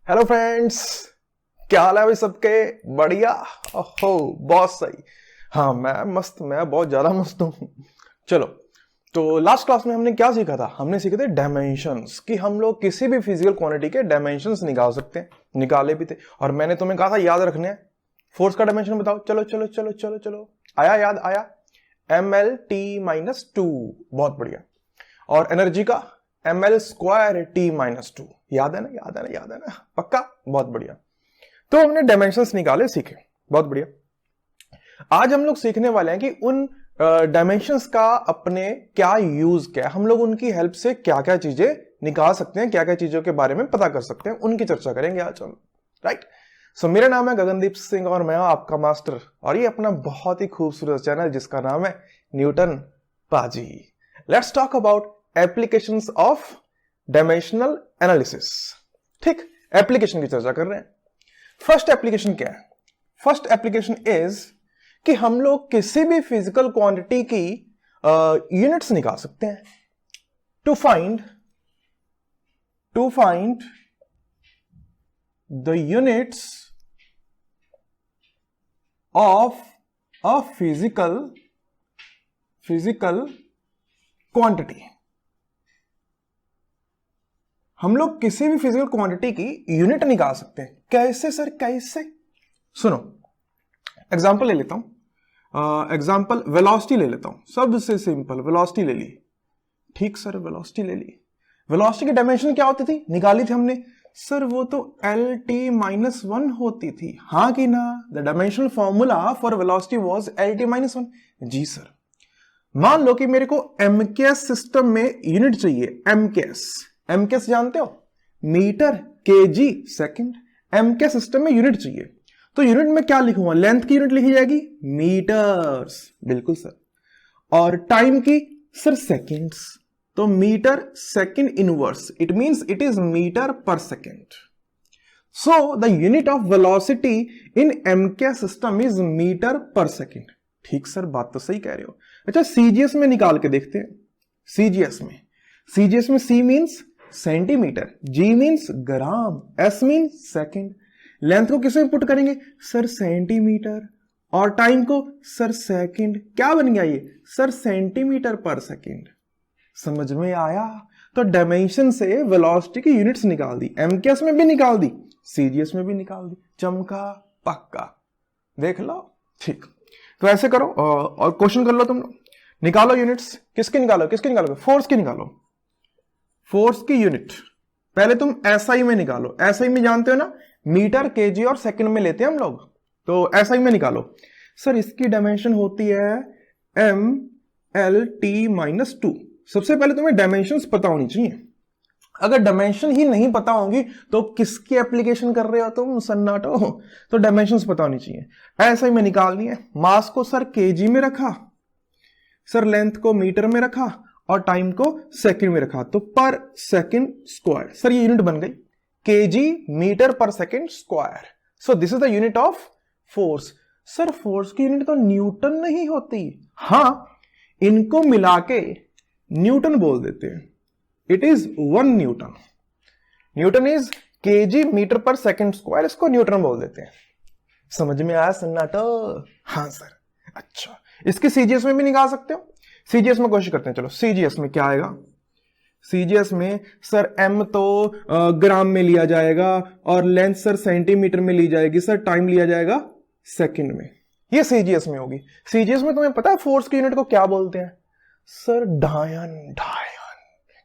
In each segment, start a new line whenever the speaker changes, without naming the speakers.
Hello friends, क्या हाल है भाई सबके? बढ़िया। ओहो, बहुत सही। हाँ, मैं बहुत ज्यादा मस्त हूँ। चलो, तो लास्ट क्लास में हमने क्या सीखा था? हमने सीखे थे डायमेंशंस, कि हम लोग किसी भी फिजिकल क्वांटिटी के डायमेंशंस निकाल सकते हैं, निकाले भी थे। और मैंने तुम्हें कहा था याद रखने हैं। फोर्स का डायमेंशन बताओ। चलो चलो चलो चलो चलो, आया याद? आया, ml t-2। बहुत बढ़िया। और एनर्जी का ml²t-2। याद है ना, याद है ना, याद है ना? पक्का? बहुत बढ़िया। तो हमने डायमेंशंस निकाले, सीखे। बहुत बढ़िया। आज हम लोग सीखने वाले हैं कि उन डायमेंशंस का अपने क्या यूज, क्या हम लोग उनकी हेल्प से क्या क्या चीजें निकाल सकते हैं, क्या क्या चीजों के बारे में पता कर सकते हैं, उनकी चर्चा करेंगे आज हम। राइट। सो मेरा नाम है गगनदीप सिंह और मैं आपका मास्टर, और ये अपना बहुत ही खूबसूरत चैनल जिसका नाम है न्यूटन पाजी। Let's talk about applications of dimensional analysis. ठीक, एप्लीकेशन की चर्चा कर रहे हैं। फर्स्ट एप्लीकेशन क्या है? फर्स्ट एप्लीकेशन इज कि हम लोग किसी भी फिजिकल क्वांटिटी की यूनिट्स निकाल सकते हैं to find the units of a physical quantity. हम लोग किसी भी फिजिकल क्वांटिटी की यूनिट निकाल सकते हैं। कैसे सर, कैसे? सुनो, एग्जांपल ले लेता हूं। एग्जांपल वेलोसिटी ले लेता हूं, सबसे सिंपल वेलोसिटी ले ली। ठीक सर, वेलोसिटी ले ली। वेलोसिटी की डायमेंशन क्या होती थी? निकाली थी हमने। सर वो तो LT-1 होती थी, हाँ कि ना? The dimensional formula for velocity was LT-1। जी सर। मान लो कि मेरे को एमकेएस सिस्टम में यूनिट चाहिए। एमकेएस जानते हो? Metre, kg, second. MKS system में यूनिट चाहिए, तो यूनिट में क्या लिखूंगा? लेंथ की यूनिट लिखी जाएगी मीटर्स। बिल्कुल सर। और टाइम की? Sir seconds. तो metre second inverse, it means it is metre पर second. So the unit of velocity in MKS system is metre पर सेकंड। ठीक सर, बात तो सही कह रहे हो। अच्छा, सीजीएस में निकाल के देखते हैं। सीजीएस में सी मींस सेंटीमीटर, जी मींस ग्राम, एस मींस सेकंड। लेंथ को किसमें पुट करेंगे? Sir centimetre. और टाइम को? Sir second. क्या बन गया ये? सर सेंटीमीटर पर सेकंड। समझ में आया? तो डायमेंशन से वेलोसिटी की यूनिट्स निकाल दी, एमकेएस में भी निकाल दी, सीजीएस में भी निकाल दी। चमका पक्का। देख लो। ठीक, तो ऐसे करो और क्वेश्चन कर लो तुम लोग। निकालो यूनिट्स। किसकी निकालो? किसकी निकालो? फोर्स की निकालो। फोर्स की यूनिट पहले तुम एसआई में निकालो। एसआई में जानते हो ना, मीटर, केजी और सेकंड में लेते हैं हम लोग। तो एसआई में निकालो। सर इसकी डायमेंशन होती है MLT-2। सबसे पहले तुम्हें डायमेंशंस पता होनी चाहिए। अगर डायमेंशन ही नहीं पता होंगी तो किसकी एप्लीकेशन कर रहे हो तुम, सन्नाटो? तो डायमेंशंस पता होनी चाहिए। एसआई में निकालनी है। मास को सर केजी में रखा, सर लेंथ को मीटर में रखा, और टाइम को सेकंड में रखा, तो पर सेकंड स्क्वायर। सर ये यूनिट बन गई केजी मीटर पर second square. So this is the unit of force. Sir force की यूनिट तो न्यूटन नहीं होती? हां, इनको मिला के न्यूटन बोल देते हैं। It is 1 newton. Newton is kg metre पर सेकंड स्क्वायर, इसको न्यूटन बोल देते हैं। समझ में आया सन्नाटो? हाँ सर। अच्छा, इसके सीजीएस में भी निकाल सकते हो। सीजीएस में कोशिश करते हैं। चलो, सीजीएस में क्या आएगा? सीजीएस में सर एम तो ग्राम में लिया जाएगा, और लेंथ सर सेंटीमीटर में ली जाएगी, सर टाइम लिया जाएगा सेकंड में। ये सीजीएस में होगी। सीजीएस में तुम्हें पता है फोर्स की यूनिट को क्या बोलते हैं? सर डायन।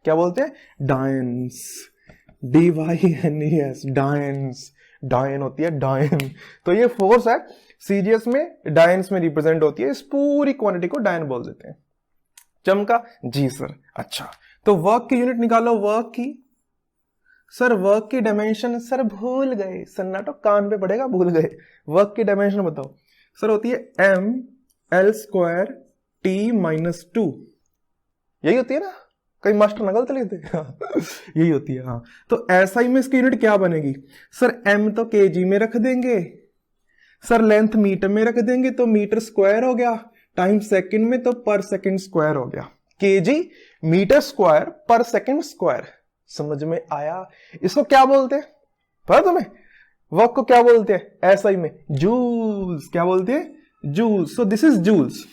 क्या बोलते हैं? डायंस। DYNES, डायंस। डायन होती है, डायन। तो ये फोर्स है, सीजीएस में डायंस में रिप्रेजेंट होती है। इस पूरी क्वांटिटी को डायन बोल देते हैं। चमका? जी सर। अच्छा, तो वर्क की यूनिट निकालो। वर्क की? सर वर्क की डायमेंशन सर भूल गए, सन्नाटो कान पे पड़ेगा, भूल गए। वर्क की डायमेंशन बताओ। सर होती है ML²T-2। यही होती है ना? कहीं मास्टर ना गलत लिख दे। यही होती है। हाँ, तो एसआई में इसकी यूनिट क्या बनेगी? सर एम तो केजी में रख देंगे, सर लेंथ मीटर में रख देंगे, तो मीटर स्क्वायर हो गया। टाइम सेकंड में, तो पर सेकंड स्क्वायर हो गया। केजी मीटर स्क्वायर पर सेकंड स्क्वायर। समझ में आया? इसको क्या बोलते हैं? पता तुम्हें वर्क को क्या बोलते हैं एसआई में? जूल्स। क्या बोलते हैं? Joules. So this is joules.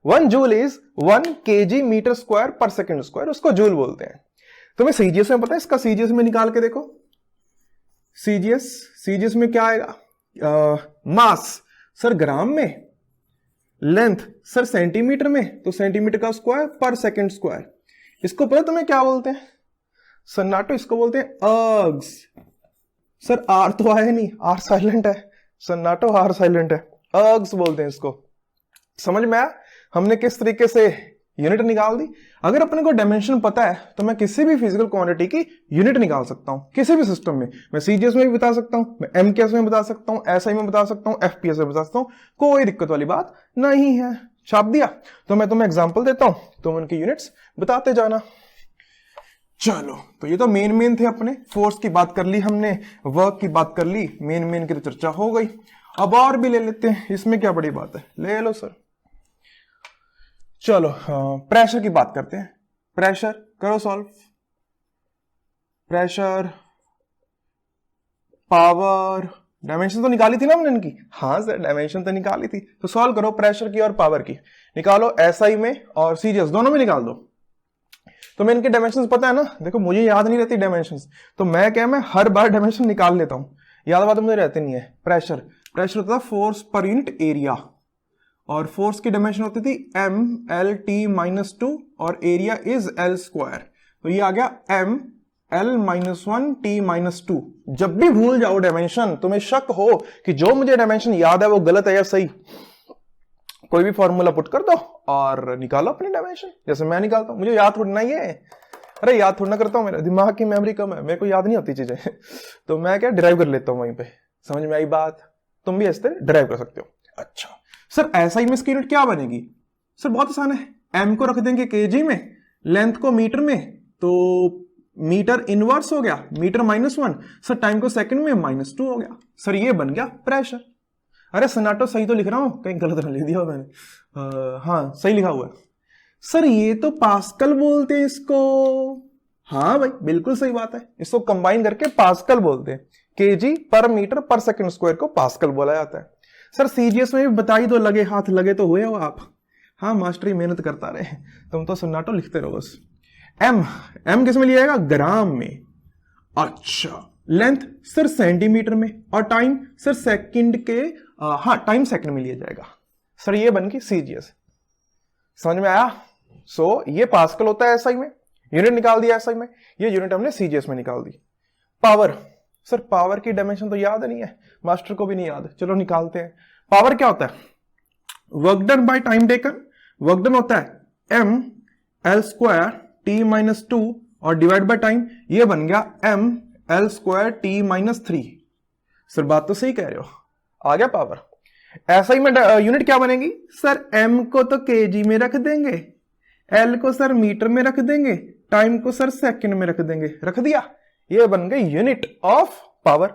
1 joule is 1 kg metre square पर सेकेंड स्क्वायर, उसको जूल बोलते हैं। तुम्हें सीजीएस में पता है? इसका सीजीएस में निकाल के देखो। सीजीएस में क्या आएगा? मास सर ग्राम में, लेंथ सर सेंटीमीटर में, तो सेंटीमीटर का स्क्वायर पर सेकेंड स्क्वायर। इसको पता तुम्हें क्या बोलते हैं सन्नाटो? इसको बोलते हैं अर्ग्स। सर आर तो आया नहीं, आर साइलेंट है, सन्नाटो आर साइलेंट है, अर्ग्स बोलते हैं इसको। समझ में आया हमने किस तरीके से यूनिट निकाल दी? अगर अपने को डायमेंशन पता है तो मैं किसी भी फिजिकल क्वांटिटी की यूनिट निकाल सकता हूं, किसी भी सिस्टम में। मैं सीजीएस में भी बता सकता हूं, मैं एमकेएस में बता सकता हूं, एसआई में बता सकता हूं, एफपीएस में बता सकता हूं, कोई दिक्कत वाली बात नहीं है। छाप दिया? तो मैं तुम्हें एग्जाम्पल देता हूं, तुम उनकी यूनिट्स बताते जाना। चलो, तो ये तो मेन थे अपने। फोर्स की बात कर ली हमने, वर्क की बात कर ली, मेन की तो चर्चा हो गई। अब और भी ले लेते हैं, इसमें क्या बड़ी बात है, ले लो सर। चलो प्रेशर की बात करते हैं। प्रेशर करो सॉल्व। प्रेशर, पावर, डायमेंशन तो निकाली थी ना हमने इनकी? हाँ सर डायमेंशन तो निकाली थी। तो सॉल्व करो प्रेशर की और पावर की, निकालो एसआई में और सीजीएस दोनों में निकाल दो। तो मैं इनके डायमेंशंस पता है ना? देखो मुझे याद नहीं रहती डायमेंशंस, तो मैं हर बार डायमेंशन निकाल लेता हूं, याद बात मुझे रहती नहीं है। प्रेशर होता था फोर्स पर यूनिट एरिया, और फोर्स की डायमेंशन होती थी m l t -2 और एरिया इज l स्क्वायर। तो ये आ गया m l -1 t -2। जब भी भूल जाओ डायमेंशन, तुम्हें शक हो कि जो मुझे डायमेंशन याद है वो गलत है या सही, कोई भी फॉर्मूला पुट कर दो और निकालो अपनी डायमेंशन। जैसे मैं निकालता हूं, मुझे याद थोड़ा ही है, अरे याद थोड़ा करता हूं, मेरे दिमाग की मेमोरी कम है, मेरे को याद नहीं होती चीजें तो मैं क्या डिराइव कर लेता हूं वहीं पे। समझ में आई बात? तुम भी ऐसे डिराइव कर सकते हो। अच्छा सर ऐसा ही में इसकी यूनिट क्या बनेगी? सर बहुत आसान है, m को रख देंगे केजी में, लेंथ को मीटर में, तो मीटर इनवर्स हो गया, मीटर -1। सर टाइम को सेकंड में -2 हो गया। सर ये बन गया प्रेशर। अरे सन्नाटो सही तो लिख रहा हूं, कहीं गलत ना लिख दिया मैंने? हाँ सही लिखा हुआ है। सर ये तो पास्कल बोलते हैं इसको। हाँ भाई बिल्कुल सही बात है, इसको कंबाइन करके पास्कल बोलते हैं। केजी पर मीटर पर सेकंड स्क्वायर को पास्कल बोला जाता है। सर सीजीएस में भी बताई दो, लगे हाथ लगे तो हुए हो आप। हाँ मास्टरी मेहनत करता रहे, तुम तो सन्नाटो लिखते रहो बस। एम किस में लिया जाएगा? ग्राम में। अच्छा लेंथ सर सेंटीमीटर में, और टाइम सर सेकंड के हाँ टाइम सेकंड में लिया जाएगा। सर ये बन गई सीजीएस। समझ में आया? सो ये पास्कल होता है एसआई में, यूनिट निकाल दिया एसआई में, ये यूनिट हमने सीजीएस में निकाल दी। पावर, सर पावर की डायमेंशन तो याद नहीं है, मास्टर को भी नहीं याद, चलो निकालते हैं। पावर क्या होता है? Work done by time taken. Work done होता है m l स्क्वायर t -2 और डिवाइड बाय टाइम, ये बन गया m l square t -3। Sir बात तो सही कह रहे हो, आ गया पावर। ऐसा ही में यूनिट क्या बनेगी? सर m को तो केजी में रख देंगे, l को सर मीटर में रख देंगे, टाइम को सर सेकंड में रख देंगे। रख दिया, ये बन गई यूनिट ऑफ पावर।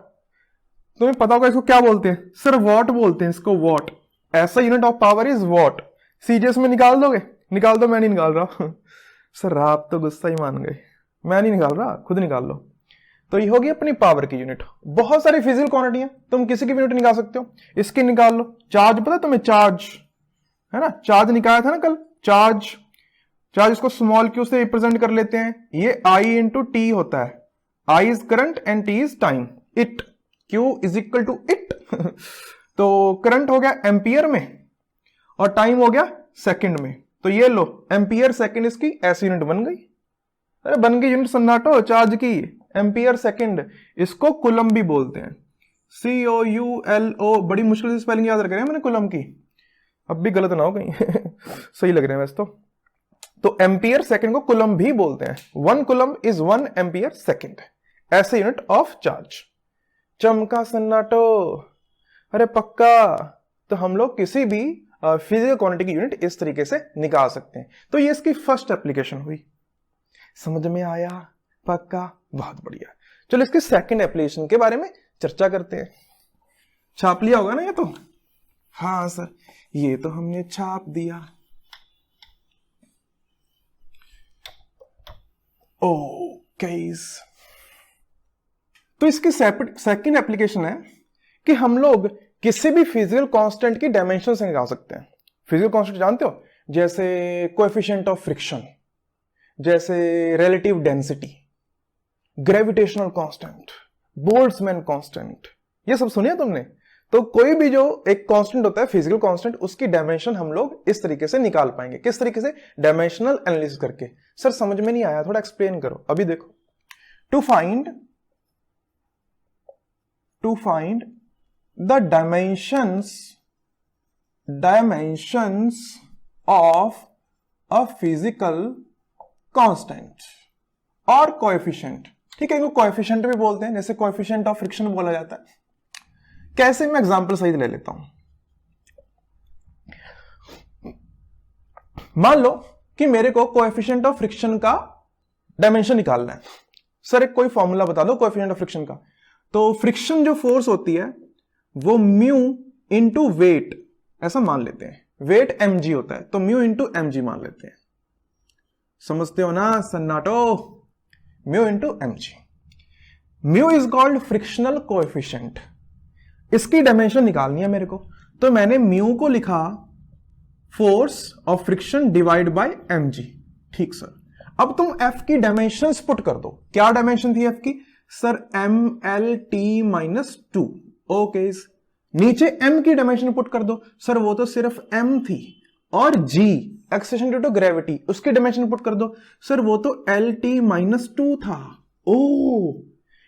तुम्हें पता होगा इसको क्या बोलते हैं? सर वॉट बोलते हैं इसको, वॉट। ऐसा unit of power is what. CGS में निकाल दोगे? निकाल दो, मैं नहीं निकाल रहा सर आप तो गुस्सा ही मान गए, मैं नहीं निकाल रहा, खुद निकाल लो। तो ये होगी अपनी पावर की यूनिट। बहुत सारी फिजिकल क्वांटिटी है, तुम किसी की भी यूनिट निकाल सकते हो। इसकी निकाल लो। चार्ज पता है तुम्हें? चार्ज है ना, चार्ज निकाला था ना कल। चार्ज इसको स्मॉल क्यू से रिप्रेजेंट कर लेते हैं, ये आई इंटू टी होता है। I is current and T is time. It, Q is equal to it तो करंट हो गया एम्पियर में और टाइम हो गया सेकंड में। तो ये लो एम्पियर सेकंड, इसकी ऐसी यूनिट बन गई। अरे बन गई यूनिट सन्नाटो चार्ज की, एम्पियर सेकंड। इसको कुलम भी बोलते हैं, COULO। बड़ी मुश्किल से स्पेलिंग याद रख रहे हैं मैंने कुलम की, अब भी गलत ना हो कहीं सही लग रहे हैं वैसे तो एम्पियर सेकंड को कुलम भी बोलते हैं। 1 कुलम इज 1 एम्पियर सेकंड, ऐसे यूनिट ऑफ चार्ज। चमका सन्नाटो, अरे पक्का। तो हम लोग किसी भी फिजिकल क्वांटिटी की यूनिट इस तरीके से निकाल सकते हैं। तो ये इसकी फर्स्ट एप्लीकेशन हुई। समझ में आया? पक्का, बहुत बढ़िया। चलो इसके सेकंड एप्लीकेशन के बारे में चर्चा करते हैं। छाप लिया होगा ना ये तो? हाँ सर ये तो हमने छाप दिया। ओ गाइस, तो इसकी सेकंड एप्लीकेशन है कि हम लोग किसी भी फिजिकल कांस्टेंट की डायमेंशन से निकाल सकते हैं। फिजिकल कांस्टेंट जानते हो, जैसे कोएफिशिएंट ऑफ फ्रिक्शन, जैसे relative density, gravitational constant, Boltzmann constant, ये सब सुनिए तुमने। तो कोई भी जो एक कांस्टेंट होता है फिजिकल कांस्टेंट, उसकी डायमेंशन हम लोग इस तरीके से निकाल पाएंगे। किस तरीके से? डायमेंशनल एनालिसिस करके। सर समझ में नहीं आया, थोड़ा एक्सप्लेन करो। अभी देखो, to find the dimensions of a physical constant और कोएफिशिएंट, ठीक है, इनको कोएफिशिएंट भी बोलते हैं, जैसे कोएफिशिएंट ऑफ फ्रिक्शन बोला जाता है। कैसे? मैं एग्जांपल सही ले लेता हूं। मान लो कि मेरे को कोएफिशिएंट ऑफ फ्रिक्शन का डायमेंशन निकालना है। सर एक कोई फॉर्मूला बता दो कोएफिशिएंट ऑफ फ्रिक्शन का। तो फ्रिक्शन जो फोर्स होती है वो म्यू इंटू वेट, ऐसा मान लेते हैं। वेट mg होता है, तो म्यू इंटू mg मान लेते हैं। समझते हो ना सन्नाटो? Mu into mg। Mu is called frictional coefficient. इसकी डायमेंशन निकालनी है मेरे को, तो मैंने म्यू को लिखा force of friction divide by mg। ठीक सर, अब तुम f की डायमेंशंस पुट कर दो। क्या डायमेंशन थी f की? Sir mlt-2। ओके, नीचे m की डायमेंशन पुट कर दो। सर वो तो सिर्फ m थी। और g acceleration due to gravity, उसकी डायमेंशन पुट कर दो। सर वो तो lt-2 था। ओ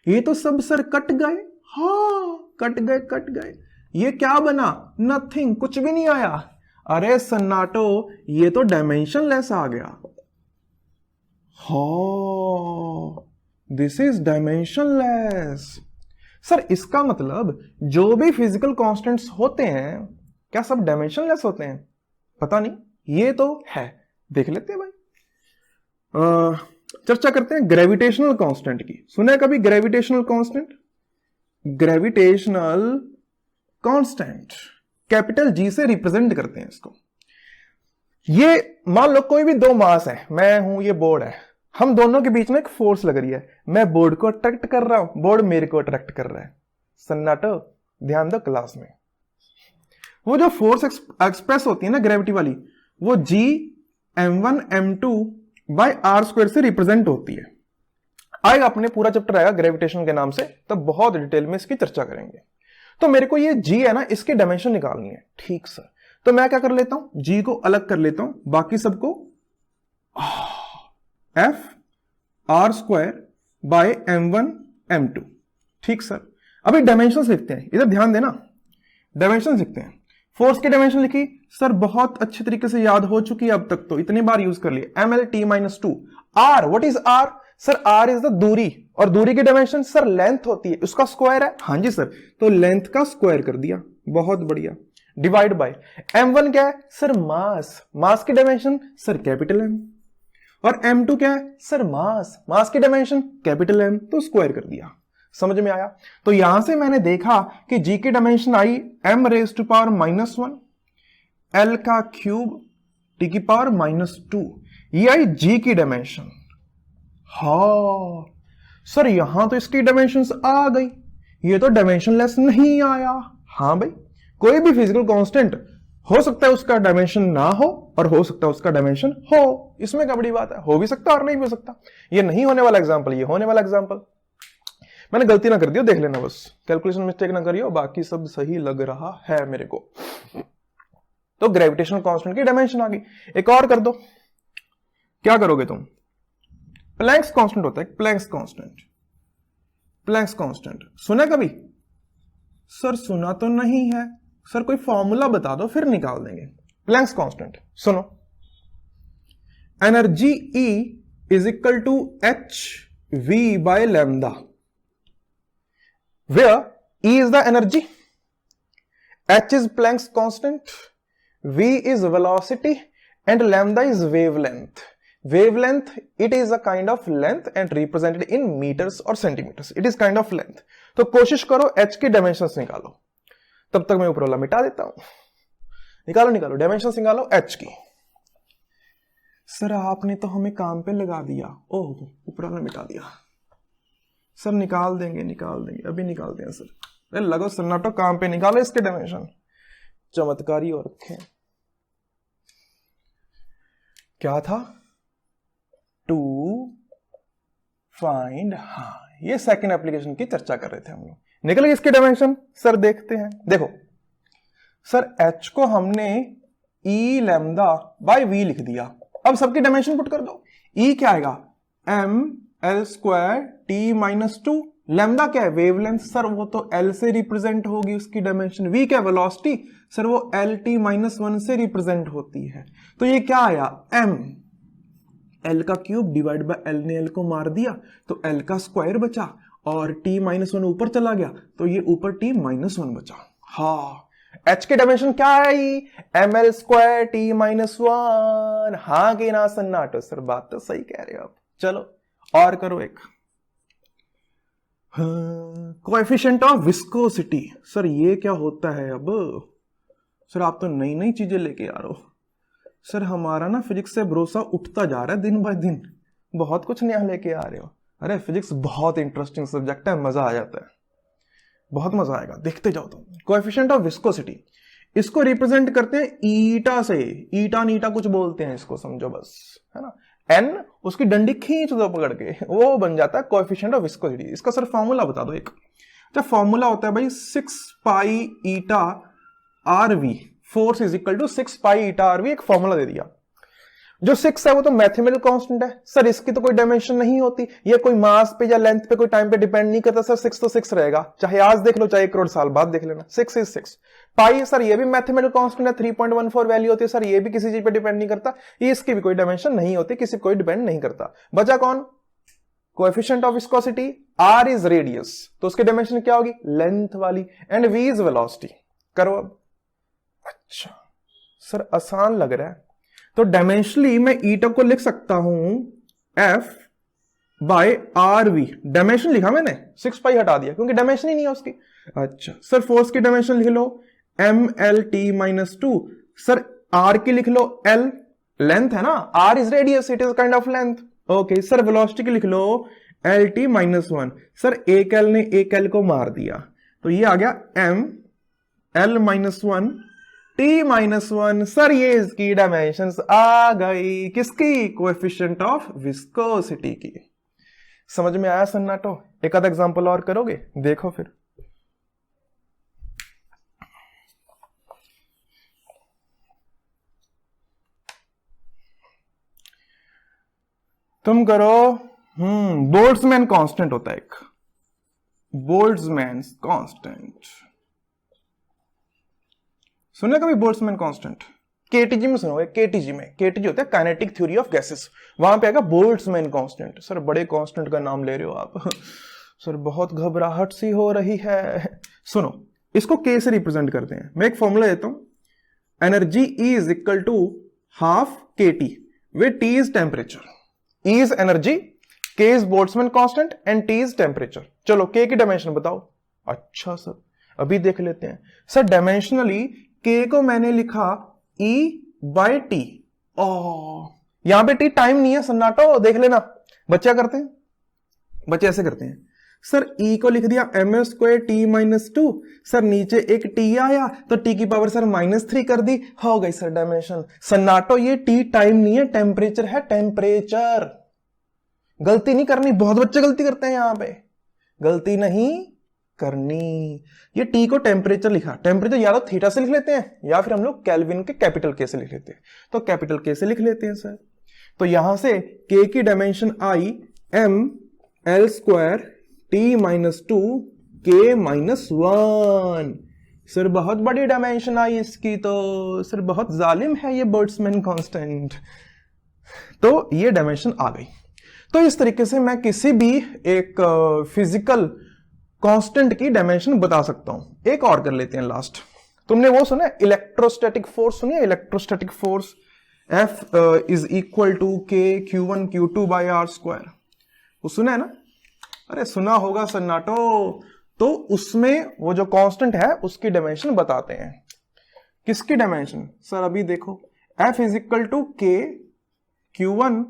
ये तो सब सर कट गए। हाँ कट गए। ये क्या बना? नथिंग, कुछ भी नहीं आया। अरे सन्नाटो, ये तो डायमेंशन लेस आ गया। हाँ दिस इज डायमेंशनलेस। सर इसका मतलब जो भी फिजिकल कांस्टेंट्स होते हैं क्या सब डायमेंशनलेस होते हैं? पता नहीं, ये तो है, देख लेते हैं भाई। चर्चा करते हैं ग्रेविटेशनल कांस्टेंट की। सुना है कभी gravitational constant? Gravitational constant capital G से रिप्रेजेंट करते हैं इसको। ये मान लो कोई भी दो मास है, मैं हूं, ये बोर्ड है, हम दोनों के बीच में एक फोर्स लग रही है। मैं बोर्ड को अट्रैक्ट कर रहा हूं, बोर्ड मेरे को अट्रैक्ट कर रहा है। सन्नाटो, ध्यान दो क्लास में। वो जो फोर्स एक्सप्रेस होती है ना ग्रेविटी वाली, वो G m1 m2 by R square से रिप्रेजेंट होती है। आएगा अपने पूरा चैप्टर आएगा ग्रेविटेशन के नाम से, तब बहुत डिटेल में इसकी चर्चा करेंगे। तो मेरे को ये G है ना, इसकी डायमेंशन निकालनी है। ठीक सर, तो मैं क्या कर लेता हूं, G को अलग कर लेता हूं, बाकी सबको F are square by m1 m2। ठीक सर, अभी डायमेंशंस लिखते हैं, इधर ध्यान देना। डायमेंशंस लिखते हैं। फोर्स की डायमेंशन लिखी सर, बहुत अच्छे तरीके से याद हो चुकी है अब तक, तो इतनी बार यूज कर लिया। mlt-2। r, what is r? Sir r is the दूरी, और दूरी की डायमेंशन सर लेंथ होती है, उसका स्क्वायर है। हाँ जी सर, तो लेंथ का स्क्वायर कर दिया, बहुत बढ़िया। डिवाइड बाय m1 क्या है? सर मास, मास की डायमेंशन सर कैपिटल M, और m2 क्या है? सर मास, मास की डायमेंशन कैपिटल M, तो स्क्वायर कर दिया। समझ में आया? तो यहां से मैंने देखा कि G की डायमेंशन आई m⁻⁻⁻1 L का क्यूब T⁻⁻2, ये आई G की डायमेंशन। हाँ सर, यहां तो इसकी डायमेंशंस आ गई, ये तो डायमेंशनलेस नहीं आया। हाँ भाई, कोई भी फिजिकल कांस्टेंट हो सकता है उसका डायमेंशन ना हो, और हो सकता है उसका डायमेंशन हो। इसमें क्या बड़ी बात है? हो भी सकता और नहीं भी हो सकता। ये नहीं होने वाला एग्जांपल, ये होने वाला एग्जांपल। मैंने गलती ना कर दियो, देख लेना बस, कैलकुलेशन मिस्टेक ना करियो, बाकी सब सही लग रहा है मेरे को। तो ग्रेविटेशनल कांस्टेंट की डायमेंशन आ गई। एक और कर दो, क्या करोगे तुम? प्लैंक्स कांस्टेंट होता है, प्लैंक्स कांस्टेंट। प्लैंक्स कांस्टेंट सुना कभी? सर सुना तो नहीं है। सर कोई फॉर्मूला बता दो, फिर निकाल देंगे। प्लैंक्स कांस्टेंट सुनो, energy E is equal to hv by lambda, where E is the energy, h is Planck's constant, v is velocity, and lambda is wavelength. Wavelength, it is a kind of length and represented in meters or centimeters. It is kind of length. तो कोशिश करो h की dimensions निकालो, तब तक मैं ऊपर वाला मिटा देता हूं। निकालो डायमेंशंस निकालो h की। सर आपने तो हमें काम पे लगा दिया। ओह, ऊपर वाला मिटा दिया। सर निकाल देंगे अभी निकालते हैं सर। अरे लगो सन्नाटो, काम पे निकालो इसके डायमेंशन, चमत्कारी हो रखे हैं। क्या था? टू फाइंड, हाँ ये सेकंड एप्लीकेशन की चर्चा कर रहे थे हम लोग। निकल गए इसके डायमेंशन। सर देखते हैं, देखो सर H को हमने E लैम्डा बाय V लिख दिया। अब सबकी डायमेंशन पुट कर दो। E क्या आएगा? m l square t minus 2। Lambda क्या है? वेवलेंथ। सर वो तो L से रिप्रेजेंट होगी उसकी डायमेंशन। V क्या? वेलोसिटी। सर वो L t माइनस 1 से रिप्रेजेंट होती है। तो ये क्या आया? m L का क्यूब डिवाइड बाय L ने L को मार दिया तो L का स्क्वायर बचा और t माइनस 1 ऊपर चला गया तो ये ऊपर t माइनस 1 बचा। हाँ, H के डायमेंशन क्या आई? ml square t minus 1। हाँ कि ना सन्नाटो? सर बात तो सही कह रहे हो आप। चलो और करो एक। Coefficient of viscosity. सर ये क्या होता है? अब सर आप तो नई नई चीजें लेके आ रहे हो। सर हमारा ना फिजिक्स से भरोसा उठता जा रहा है दिन बाय दिन, बहुत कुछ नया लेके आ रहे हो। अरे फिजिक्स बहुत इंटरेस्टिंग सब्जेक्ट है, मजा आ जाता है, बहुत मजा आएगा, देखते जाओ तुम। कोएफिशिएंट ऑफ विस्कोसिटी, इसको रिप्रेजेंट करते हैं ईटा से। ईटा नीटा कुछ बोलते हैं इसको, समझो बस, है ना। एन उसकी डंडी खींच दो पकड़ के, वो बन जाता है कोएफिशिएंट ऑफ विस्कोसिटी। इसका सर फॉर्मूला बता दो एक। जब फॉर्मूला होता है भाई 6 pi eta R V, force is equal to 6 pi eta R V, एक फॉर्मूला दे दिया। जो 6 है वो तो मैथमेटिकल कांस्टेंट है। सर इसकी तो कोई डायमेंशन नहीं होती, ये कोई मास पे या लेंथ पे कोई टाइम पे डिपेंड नहीं करता। सर 6 तो 6 रहेगा, चाहे आज देख लो चाहे 1 करोड़ साल बाद देख लेना, 6 इज 6। पाई सर ये भी मैथमेटिकल कांस्टेंट है, 3.14 वैल्यू होती है। सर ये भी किसी चीज पे डिपेंड नहीं करता, ये इसकी भी कोई डायमेंशन नहीं होती, किसी कोई डिपेंड नहीं करता। बचा कौन? Coefficient of viscosity. R is radius, तो उसकी डायमेंशन क्या होगी? लेंथ वाली। And V is velocity. करो अब। अच्छा सर आसान लग रहा है, तो डायमेंशनली मैं ईटा को लिख सकता हूं F by R V. Dimension लिखा मैंने, 6 पाई हटा दिया क्योंकि डायमेंशन ही नहीं है उसकी। अच्छा सर फोर्स की डायमेंशन लिख लो mlt माइनस 2। सर R की लिख लो L, लेंथ है ना, R is radius, it is kind of length. Okay sir velocity की लिख लो LT माइनस 1। सर एक L ने एक L को मार दिया तो ये आ गया m L minus 1 t minus 1। Sir ये इसकी डायमेंशंस आ गई, किसकी? कोएफिशिएंट ऑफ विस्कोसिटी की। समझ में आया सन्नाटो? एक आधा एग्जांपल और करोगे? देखो फिर। तुम करो। बोल्ट्जमैन कांस्टेंट होता है एक, बोल्ट्जमैन कांस्टेंट। सुने कभी बोल्ट्जमैन कांस्टेंट? केटीजी में सुनोगे, केटीजी में, केटीजी होता है काइनेटिक थ्योरी ऑफ गैसेस, वहां पे आएगा बोल्ट्जमैन कांस्टेंट। सर बड़े कांस्टेंट का नाम ले रहे हो आप। सर बहुत घबराहट सी हो रही है। सुनो, इसको के से रिप्रेजेंट करते हैं। मैं एक फॉर्मूला देता हूं, energy E is equal to half KT with T is temperature. E is energy, K is Boltzmann constant and T is temperature. चलो K की डायमेंशन बताओ। अच्छा सर अभी देख लेते हैं। सर डायमेंशनली K को मैंने लिखा E बाय T। यहां पे T टाइम नहीं है सन्नाटो, देख लेना। बच्चे करते हैं, बच्चे ऐसे करते हैं। सर E को लिख दिया ml square T minus 2। Sir नीचे एक T आया तो T की पावर सर -3 कर दी, हो गई सर डायमेंशन। सन्नाटो ये T टाइम नहीं है, टेम्परेचर है, टेम्परेचर। गलती नहीं करनी, बहुत बच्चे गलती करते हैं यहां पे, गलती नहीं करनी। ये T को टेम्परेचर लिखा, टेम्परेचर या तो थीटा से लिख लेते हैं या फिर हम लोग केल्विन के कैपिटल K से लिख लेते हैं, तो कैपिटल K से लिख लेते हैं सर। तो यहां से K की डायमेंशन आई m l square T minus 2 K minus 1। Sir बहुत बड़ी डायमेंशन आई इसकी, तो सर बहुत जालिम है ये बोल्ट्जमैन कांस्टेंट। तो ये डायमेंशन आ गई। तो इस तरीके से मैं किसी भी एक फिजिकल कांस्टेंट की डायमेंशन बता सकता हूं। एक और कर लेते हैं लास्ट। तुमने वो सुना है इलेक्ट्रोस्टैटिक फोर्स? सुनिए electrostatic force F is equal to K Q1 Q2 by R square, वो सुना है ना? अरे सुना होगा सन्नाटो। तो उसमें वो जो कांस्टेंट है उसकी डायमेंशन बताते हैं। किसकी डायमेंशन? सर अभी देखो, F is equal to K Q1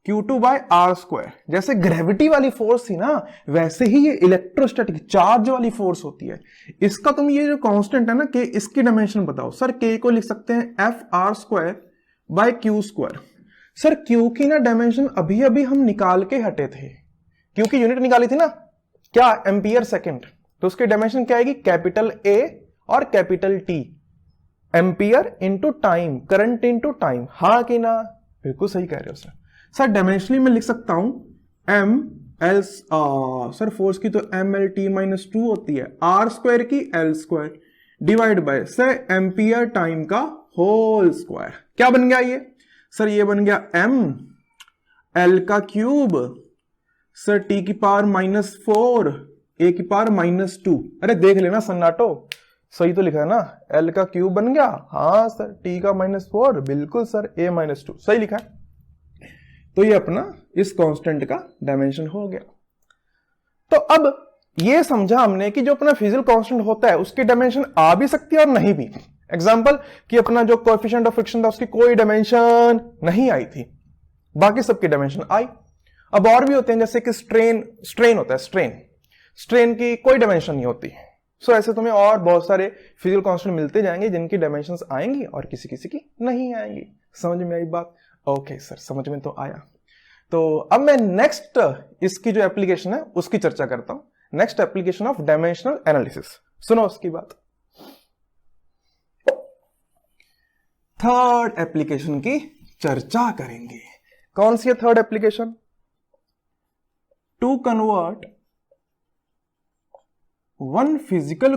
Q2 by R square. जैसे ग्रेविटी वाली फोर्स थी ना, वैसे ही ये इलेक्ट्रोस्टैटिक चार्ज वाली फोर्स होती है। इसका तुम ये जो कांस्टेंट है ना के, इसकी डायमेंशन बताओ। सर के को लिख सकते हैं F R square by Q square. Sir Q की ना डायमेंशन अभी अभी हम निकाल के हटे थे, क्यू की यूनिट निकाली थी ना, क्या, एम्पियर सेकेंड। तो उसकी डायमेंशन क्या आएगी, कैपिटल ए और capital T, ampere into time, current into time. हाँ कि ना, बिल्कुल सही कह रहे हो सर। सर डायमेंशनली मैं लिख सकता हूं एम एल, सर फोर्स की तो एम एल टी माइनस 2 होती है, आर स्क्वायर की L square divide by sir ampere time का होल स्क्वायर। क्या बन गया ये, सर ये बन गया एम एल का क्यूब, सर टी की पावर -4 ए की पावर -2। अरे देख लेना सन्नाटो, सही तो लिखा है ना, एल का क्यूब बन गया, हाँ सर, टी का -4, बिल्कुल सर, ए -2 सही लिखा है। तो ये अपना इस कांस्टेंट का डायमेंशन हो गया। तो अब ये समझा हमने कि जो अपना फिजिकल कांस्टेंट होता है उसकी डायमेंशन आ भी सकती है और नहीं भी। एग्जांपल कि अपना जो कोएफिशिएंट ऑफ फ्रिक्शन था उसकी कोई डायमेंशन नहीं आई थी, बाकी सबकी डायमेंशन आई। अब और भी होते हैं, जैसे कि स्ट्रेन होता है, स्ट्रेन की कोई डायमेंशन नहीं होती। सो ऐसे तुम्हें और बहुत सारे फिजिकल कांस्टेंट मिलते जाएंगे जिनकी डायमेंशंस आएंगी और किसी किसी की नहीं आएंगी। समझ में आई बात? ओके सर, समझ में तो आया। तो अब मैं नेक्स्ट इसकी जो एप्लीकेशन है उसकी चर्चा करता हूं। Next application of dimensional analysis, सुनो उसकी बात। थर्ड एप्लीकेशन की चर्चा करेंगे। कौन सी है third application? To convert one physical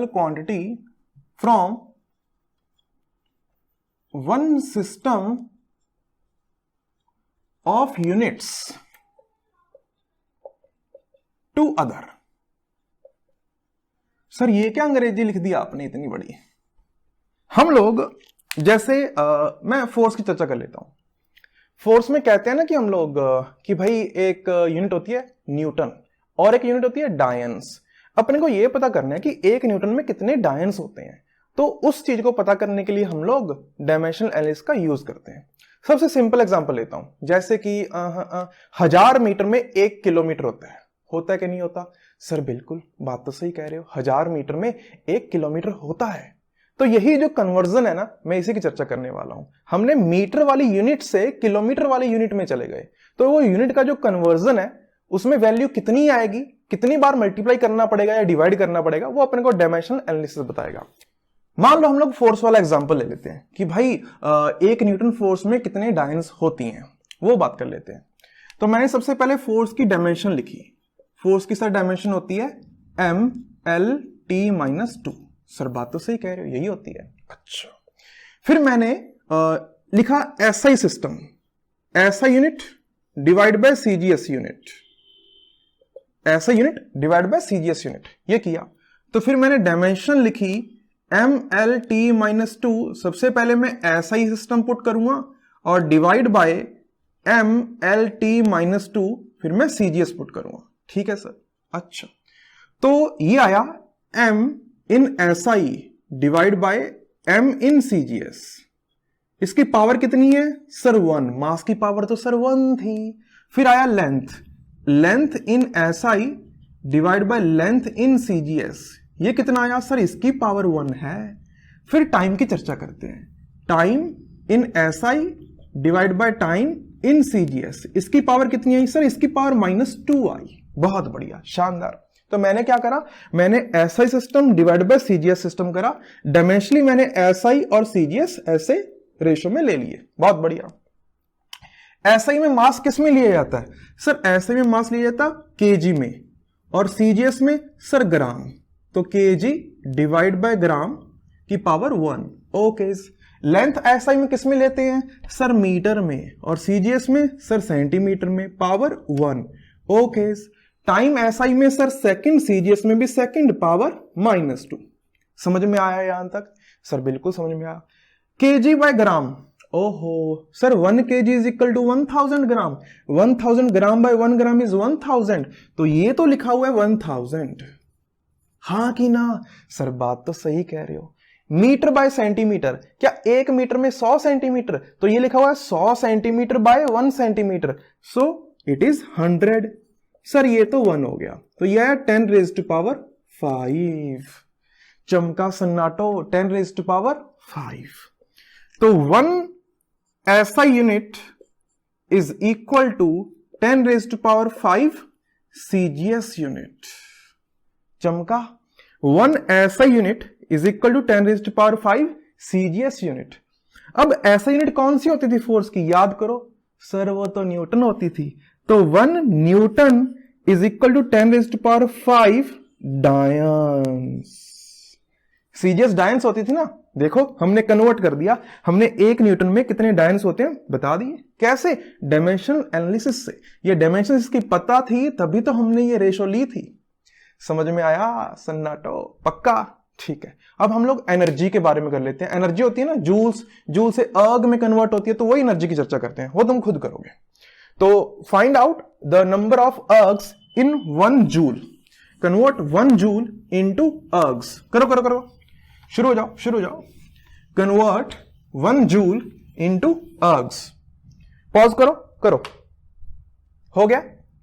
quantity from one system of units to other। सर ये क्या अंग्रेजी लिख दिया आपने इतनी बड़ी। हम लोग जैसे मैं फोर्स की चर्चा कर लेता हूं। फोर्स में कहते हैं ना कि हम लोग कि भाई एक यूनिट होती है न्यूटन और एक यूनिट होती है डायंस। अपने को ये पता करना है कि एक न्यूटन में कितने डायंस होते हैं। तो उस चीज को पता करने के लिए हम लोग डायमेंशनल एनालिसिस का यूज करते हैं। सबसे सिंपल एग्जांपल लेता हूं, जैसे कि 1000 मीटर में 1 किलोमीटर होता है कि नहीं होता? सर बिल्कुल, बात तो सही कह रहे हो, 1000 मीटर में 1 किलोमीटर होता है। तो यही जो कन्वर्जन है ना, मैं इसी की चर्चा करने वाला हूं। हमने मीटर वाली यूनिट से किलोमीटर वाली यूनिट में चले गए, तो वो यूनिट का जो कन्वर्जन है उसमें वैल्यू कितनी आएगी, कितनी बार मल्टीप्लाई करना पड़ेगा या डिवाइड करना पड़ेगा, वो अपने को डायमेंशनल एनालिसिस बताएगा। मान लो हम लोग फोर्स वाला एग्जांपल ले लेते हैं कि भाई 1 न्यूटन फोर्स में कितने डायंस होती हैं, वो बात कर लेते हैं। तो मैंने सबसे पहले फोर्स की डायमेंशन लिखी। फोर्स की सर डायमेंशन होती है एम एल टी -2। सर बात तो सही कह रहे हो, यही होती है। अच्छा, फिर मैंने लिखा SI system, SI unit divide by CGS unit, SI unit divide by CGS unit, ये किया। तो फिर मैंने डायमेंशन लिखी एम एल टी -2। सबसे पहले मैं एसआई सिस्टम पुट करूंगा और divide by M L T -2, फिर मैं सीजीएस पुट करूंगा। ठीक है सर। अच्छा, तो ये आया M in SI divide by M in CGS. इसकी पावर कितनी है सर? 1। मास की पावर तो सर 1 थी। फिर आया length in SI divide by length in CGS. ये कितना आया सर? इसकी पावर 1 है। फिर टाइम की चर्चा करते हैं। Time in SI divide by time in CGS, इसकी पावर कितनी आई सर? इसकी पावर -2 आई। बहुत बढ़िया, शानदार। तो मैंने क्या करा, मैंने SI system divide by CGS system करा। डायमेंशनली मैंने एसआई और सीजीएस ऐसे रेशो में ले लिए। बहुत बढ़िया। एसआई में मास किस में लिया जाता है सर? एसआई में मास लिया जाता केजी में और सीजीएस में सर ग्राम। तो केजी डिवाइड बाय ग्राम की पावर 1। ओके। लेंथ एसआई में किस में लेते हैं सर? मीटर में, और सीजीएस में सर सेंटीमीटर में, पावर 1। ओके। टाइम एसआई में सर सेकंड, सीजीएस में भी सेकंड, पावर -2। समझ में आया यहां तक? सर बिल्कुल समझ में आया। केजी बाय ग्राम, ओहो sir 1 kg is equal to 1000 gram. 1000 gram by 1 gram is 1000। तो ये तो लिखा हुआ है 1000। हाँ कि ना? सर बात तो सही कह रहे हो। मीटर बाय सेंटीमीटर, क्या 1 मीटर में 100 सेंटीमीटर, तो ये लिखा हुआ है 100 centimetre bye 1 centimetre, so it is 100। Sir ये तो 1 हो गया, तो यह है 10 रेज टू पावर 5। चमका सन्नाटो, 10 रेज टू पावर 5। तो 1 SI unit is equal to 10 raise to power 5 CGS unit. चमका, 1 SI unit is equal to 10 raise to power 5 CGS unit. अब SI यूनिट कौन सी होती थी फोर्स की, याद करो सर, वो तो न्यूटन होती थी। तो 1 newton is equal to 10 raise to power 5 dynes. CGS dynes होती थी ना, देखो हमने कन्वर्ट कर दिया, हमने 1 न्यूटन में कितने डायन्स होते हैं बता दिए। कैसे, डायमेंशनल एनालिसिस से। ये डायमेंशन इसकी पता थी तभी तो हमने ये रेशो ली थी। समझ में आया सन्नाटो, पक्का? ठीक है, अब हम लोग एनर्जी के बारे में कर लेते हैं। एनर्जी होती है ना जूल्स, जूल से अर्ग में कन्वर्ट होती है, तो वही एनर्जी की चर्चा करते हैं, वो तुम खुद करोगे। तो find out the number of ergs in 1 joule, convert 1 joule into ergs. करो करो करो, शुरू हो जाओ, शुरू हो जाओ। Convert 1 joule into ergs. Pause करो, करो। हो गया,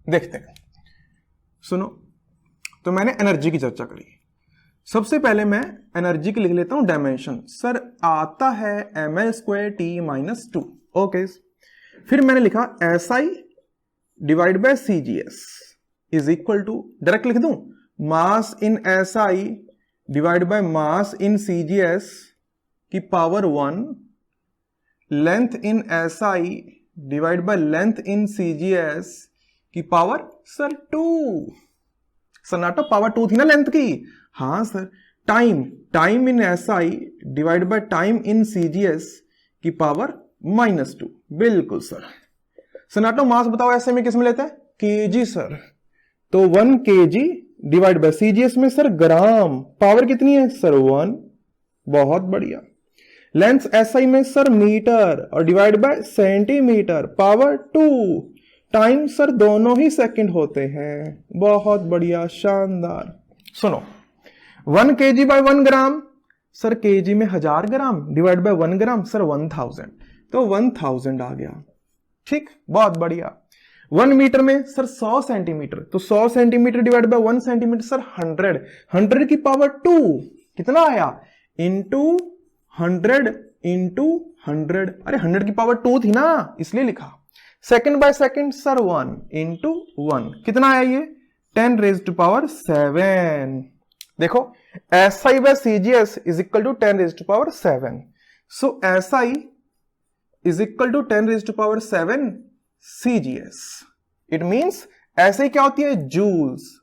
देखते हैं। सुनो, तो मैंने एनर्जी की चर्चा करी। सबसे पहले मैं एनर्जी की लिख लेता हूं डायमेंशन। सर आता है mL²T-2। ओके, फिर मैंने लिखा SI divide by CGS is equal to, direct लिख दूं, mass in SI divide by mass in CGS की power 1, length in SI divide by length in CGS की पावर सर 2। सन्नाटो, पावर 2 थी ना लेंथ की? हाँ sir. Time, time in SI divide by time in CGS की power -2। बिल्कुल sir. सन्नाटो, मास बताओ ऐसे में किस में लेते हैं? kg sir. तो 1 kg डिवाइड बाय CGS में सर ग्राम, पावर कितनी है सर 1। बहुत बढ़िया। लेंथ SI में सर मीटर और divide bye centimetre, power 2। Time sir दोनों ही सेकंड होते हैं। बहुत बढ़िया, शानदार। सुनो, 1 kg बाय 1 ग्राम, सर kg में 1000 gram divide by 1 gram sir 1000, तो 1000 आ गया। ठीक, बहुत बढ़िया। 1 मीटर में सर 100 सेंटीमीटर, तो 100 centimetre divide by 1 centimetre sir 100, 100 की पावर 2 कितना आया, इंटू 100 इंटू 100। अरे 100 की पावर 2 थी ना, इसलिए लिखा। Second by second sir 1 into 1, कितना आया ये, 10 रेज टू पावर 7। देखो SI by CGS is equal to 10 raise to power 7, so SI is equal to 10 raise to power 7 CGS। It means ऐसे क्या होती है, joules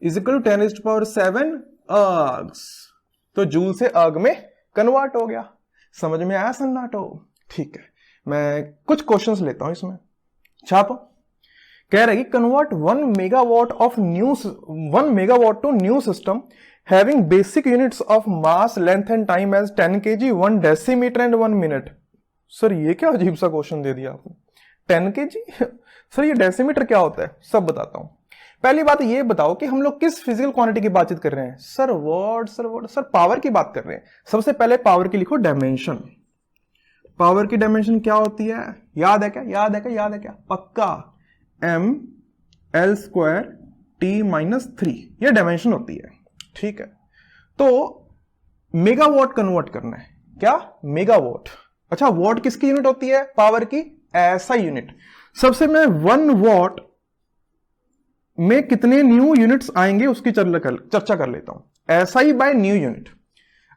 is equal to 10 raise to power 7 ergs. तो joule से अर्ग में convert हो गया। समझ में आया सन्नाटो? ठीक है, मैं कुछ क्वेश्चंस लेता हूं इसमें, छापो। कह रही convert 1 megawatt of new 1 megawatt to new system having basic units of mass, length and time as 10 kg, 1 decimeter and 1 minute. Sir ये क्या अजीब सा क्वेश्चन दे दिया आपने, 10 kg? सर ये डेसीमीटर क्या होता है, सब बताता हूं। पहली बात ये बताओ कि हम लोग किस फिजिकल क्वांटिटी की बातचीत कर रहे हैं? Sir what, sir what, sir power की बात कर रहे हैं। सबसे पहले पावर की लिखो डायमेंशन। पावर की डायमेंशन क्या होती है, याद है क्या, याद है क्या, याद है क्या? पक्का, mL²T-3, ये डायमेंशन होती है। ठीक है, तो मेगावाट कन्वर्ट करना है, क्या, मेगावाट। अच्छा, वॉट किसकी यूनिट होती है, पावर की, SI यूनिट। सबसे मैं 1 वॉट में कितने न्यू यूनिट्स आएंगे उसकी चर्चा कर लेता हूं। SI by new unit.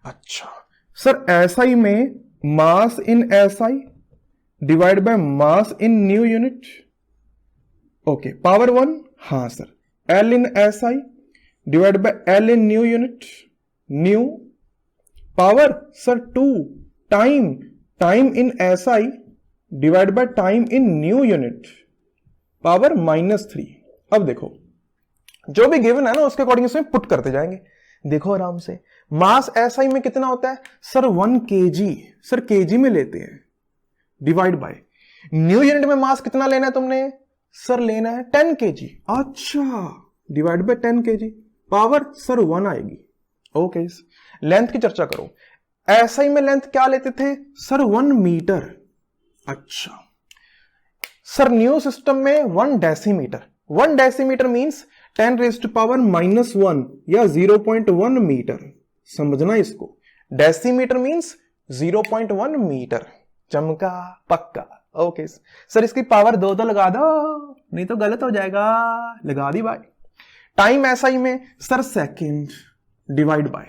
अच्छा सर, SI में mass in SI divide by mass in new unit, okay, power 1। हाँ sir, L in SI divide by L in new unit, new, power sir 2। Time, time in SI divide by time in new unit, power -3। अब देखो, जो भी given है ना उसके according इसमें put करते जाएंगे। देखो आराम से, मास SI में कितना होता है सर 1 kg, सर kg में लेते हैं, डिवाइड बाय न्यू यूनिट में मास कितना लेना है तुमने, सर लेना है 10 kg। अच्छा, divide by 10 kg, power sir 1 आएगी। ओके, लेंथ की चर्चा करो। एसआई में लेंथ क्या लेते थे सर 1 मीटर। अच्छा सर न्यू सिस्टम में 1 डेसीमीटर। 1 डेसीमीटर मींस 10⁻⁻1 या 0.1 मीटर। समझना इसको, डेसीमीटर मींस 0.1 मीटर। चमका पक्का। ओके सर इसकी पावर 2 लगा दो, नहीं तो गलत हो जाएगा। लगा दी भाई। टाइम एसआई में sir second divide by,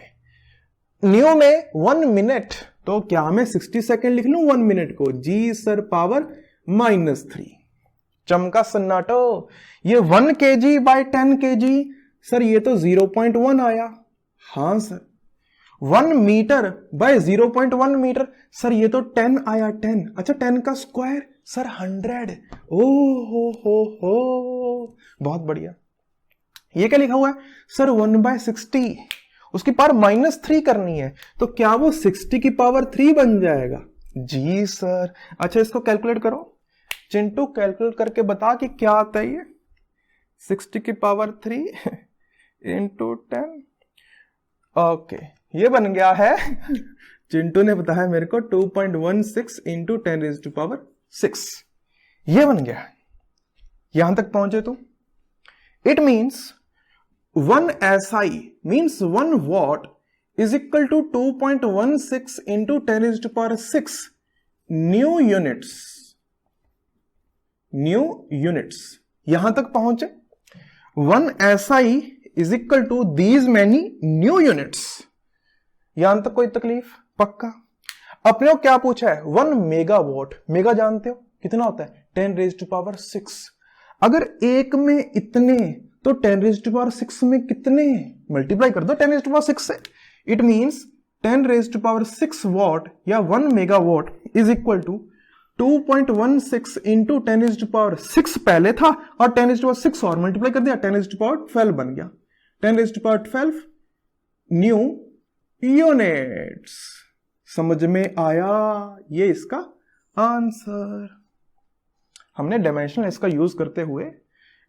new में 1 मिनट, तो क्या मैं 60 सेकंड लिख लूं 1 मिनट को? जी सर पावर -3। चमका सन्नाटो। ये 1 kg बाय 10 kg, सर ये तो 0.1 आया। हां sir 1 metre by 0.1 meter, sir ये तो 10 आया 10। अच्छा 10 का स्क्वायर सर 100। ओ हो बहुत बढ़िया। ये क्या लिखा हुआ है सर 1/60, उसकी पावर -3 करनी है, तो क्या वो 60 की पावर 3 बन जाएगा? जी सर। अच्छा इसको कैलकुलेट करो चिंटू, कैलकुलेट करके बता कि क्या आता है ये 60 की पावर 3 इंटू 10। ओके ये बन गया है चिंटू ने बताया मेरे को 2.16 इंटू 10⁻6। ये बन गया। यहां तक पहुंचे तो it means 1 SI means 1 watt is equal to 2.16 into 10⁻6 new units। New units यहां तक पहुंचे। 1 SI is equal to these many new units। यहां तक कोई तकलीफ? पक्का। अपने को क्या पूछा है 1 मेगावाट। मेगा जानते हो कितना होता है 10⁻6। अगर एक में इतने तो 10⁻6 में कितने? मल्टीप्लाई कर दो 10⁻6 से। इट मींस 10⁻6 वॉट या 1 megawatt is equal to 2.16 into 10⁻6 पहले था और 10⁻6 और मल्टीप्लाई कर दिया 10⁻12 बन गया। 10⁻12 न्यू यूनिट्स। समझ में आया? ये इसका आंसर। हमने डायमेंशनल इसका यूज करते हुए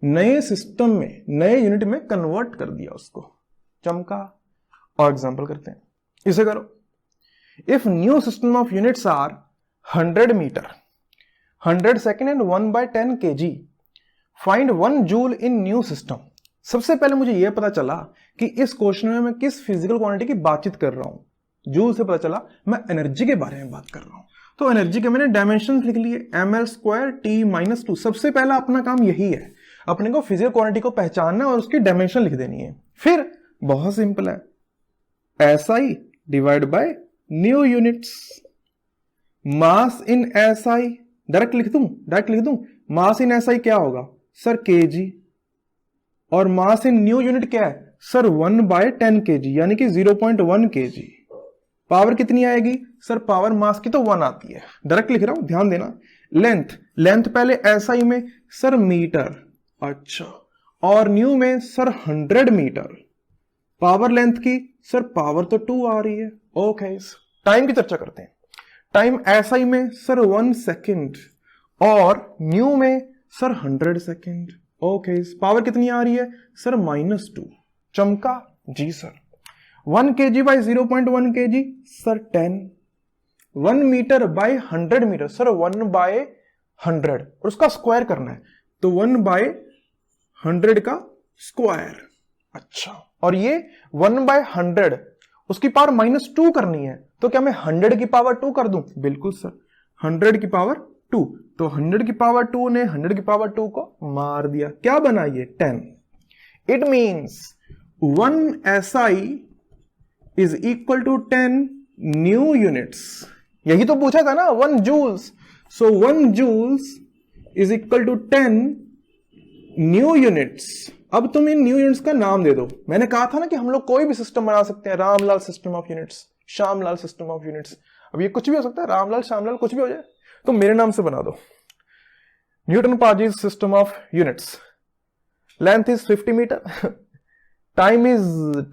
नए सिस्टम में, नए यूनिट में कन्वर्ट कर दिया उसको। चमका। और एग्जांपल करते हैं, इसे करो। If new system of units are 100 meter, 100 second and 1/10 kg, find 1 joule in new system. सबसे पहले मुझे यह पता चला कि इस क्वेश्चन में मैं किस फिजिकल क्वांटिटी की बातचीत कर रहा हूं। जूल से पता चला मैं एनर्जी के बारे में बात कर रहा हूं। तो एनर्जी के मैंने डायमेंशन लिख लिए ml² T-2। सबसे पहला अपना काम यही है, अपने को फिजिकल क्वांटिटी को पहचानना और उसकी डायमेंशन लिख देनी है। फिर बहुत सिंपल है, SI divide bye new units. Mass in SI direct लिख दूं। मास इन SI क्या होगा सर kg, और मास इन न्यू यूनिट क्या है सर 1/10 kg यानी कि 0.1 kg। पावर कितनी आएगी सर? पावर मास की तो 1 आती है, डायरेक्ट लिख रहा हूं, ध्यान देना। लेंथ पहले SI में सर मीटर, अच्छा, और न्यू में सर 100 मीटर। पावर लेंथ की सर पावर तो 2 आ रही है। ओके टाइम की चर्चा करते हैं। टाइम SI में सर 1 सेकेंड और न्यू में सर 100 सेकेंड। ओके पावर कितनी आ रही है सर -2। चमका। जी sir. 1 kg by 0.1 kg sir 10। 1 metre by 100 metre sir 1/100, और उसका स्क्वायर करना है तो 1/100 का स्क्वायर। अच्छा, और ये 1/100 उसकी पावर -2 करनी है, तो क्या मैं 100 की पावर 2 कर दूं? बिल्कुल सर, 100 की पावर 2। तो 100 की पावर 2 ने 100 की पावर 2 को मार दिया। क्या बना ये 10। It means 1 SI is equal to 10 new units. यही तो पूछा था ना 1 joules. So 1 joules is equal to 10 new units. अब तुम इन न्यू यूनिट्स का नाम दे दो। मैंने कहा था ना कि हम लोग कोई भी सिस्टम बना सकते हैं, Ramlal system of units, Shyamlal system of units. अब ये कुछ भी हो सकता है, रामलाल, श्यामलाल, कुछ भी हो जाए, तो मेरे नाम से बना दो। न्यूटन पाजीज system of units. Length is 50 metre, time is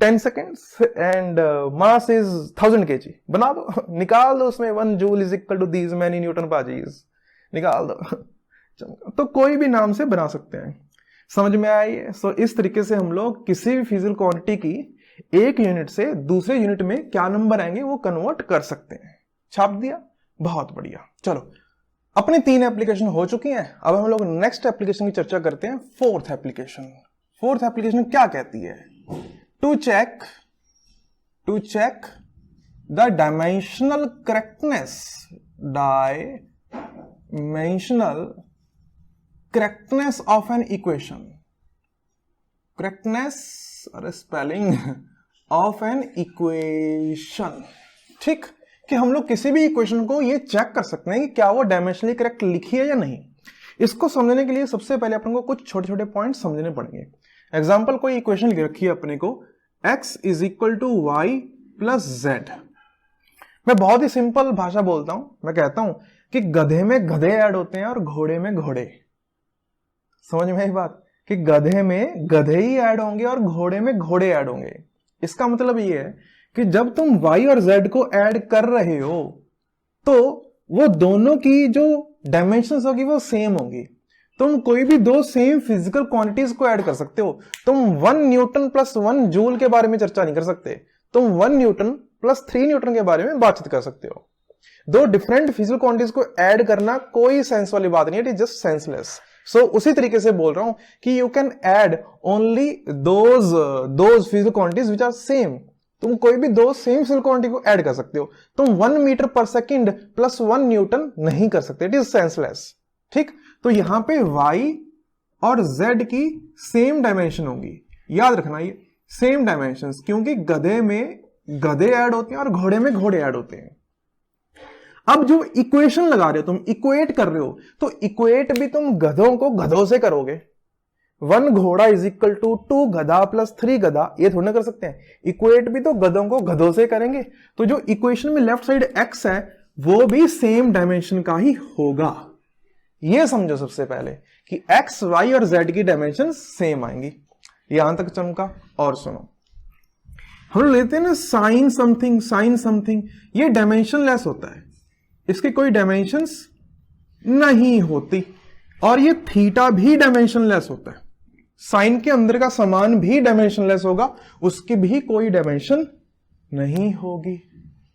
10 seconds and mass is 1000 kg। बना दो, निकाल दो उसमें 1 joule is equal to these many Newton पाजीज, निकाल दो। तो कोई भी नाम से बना सकते हैं। समझ में आई है? सो इस तरीके से हम लोग किसी भी फिजिकल क्वांटिटी की एक यूनिट से दूसरे यूनिट में क्या नंबर आएंगे वो कन्वर्ट कर सकते हैं। छाप दिया, बहुत बढ़िया। चलो अपनी 3 एप्लीकेशन हो चुकी हैं, अब हम लोग नेक्स्ट एप्लीकेशन की चर्चा करते हैं। फोर्थ एप्लीकेशन क्या कहती है? To check the dimensional correctness of an equation. Correctness और स्पेलिंग ऑफ एन इक्वेशन, ठीक, कि हम लोग किसी भी इक्वेशन को ये चेक कर सकते हैं कि क्या वो डायमेंशनली करेक्ट लिखी है या नहीं। इसको समझने के लिए सबसे पहले अपन को कुछ छोटे छोटे पॉइंट समझने पड़ेंगे। एग्जाम्पल, कोई इक्वेशन लिख रखी है अपने को x is equal to Y plus Z. मैं बहुत ही सिंपल भाषा बोलता हूं, मैं कहता हूं कि गधे में गधे ऐड होते हैं और घोड़े में घोड़े। समझ में आई बात? कि गधे में गधे ही ऐड होंगे और घोड़े में घोड़े ऐड होंगे। इसका मतलब ये है कि जब तुम y और z को ऐड कर रहे हो तो वो दोनों की जो डायमेंशंस होगी वो सेम होंगी। तुम कोई भी 2 सेम फिजिकल क्वांटिटीज को ऐड कर सकते हो। तुम 1 न्यूटन प्लस 1 जूल के बारे में चर्चा नहीं कर सकते। तुम 1 न्यूटन प्लस 3 न्यूटन के बारे में बातचीत कर सकते हो। 2 डिफरेंट फिजिकल क्वांटिटीज को ऐड करना कोई सेंस वाली बात नहीं है, it is just senseless. So उसी तरीके से बोल रहा हूं कि you can add only those physical quantities which are same. तुम कोई भी 2 सेम फिजिकल क्वांटिटी को ऐड कर सकते हो। तुम 1 मीटर पर सेकंड प्लस 1 न्यूटन नहीं कर सकते, इट इज सेंसलेस। ठीक, तो यहां पे y और z की सेम डायमेंशन होंगी। याद रखना ये सेम डायमेंशंस, क्योंकि गधे में गधे ऐड होते हैं और घोड़े में घोड़े ऐड होते हैं। अब जो इक्वेशन लगा रहे हो, तुम इक्वेट कर रहे हो, तो इक्वेट भी तुम गधों को गधों से करोगे। 1 घोड़ा इज इक्वल टू 2 गधा प्लस 3 गधा, ये थोड़ा ना कर सकते हैं। इक्वेट भी तो गधों को गधों से करेंगे। तो जो इक्वेशन में लेफ्ट साइड x है वो भी सेम डायमेंशन का ही होगा। ये समझो सबसे पहले कि x, y और z की डायमेंशन सेम आएंगी। यहां तक चमका। और सुनो, हम लोग लेते हैं ना साइन समथिंग, ये डायमेंशनलेस होता है, इसकी कोई डायमेंशंस नहीं होती। और ये थीटा भी डायमेंशनलेस होता है। साइन के अंदर का समान भी डायमेंशनलेस होगा, उसकी भी कोई डायमेंशन नहीं होगी।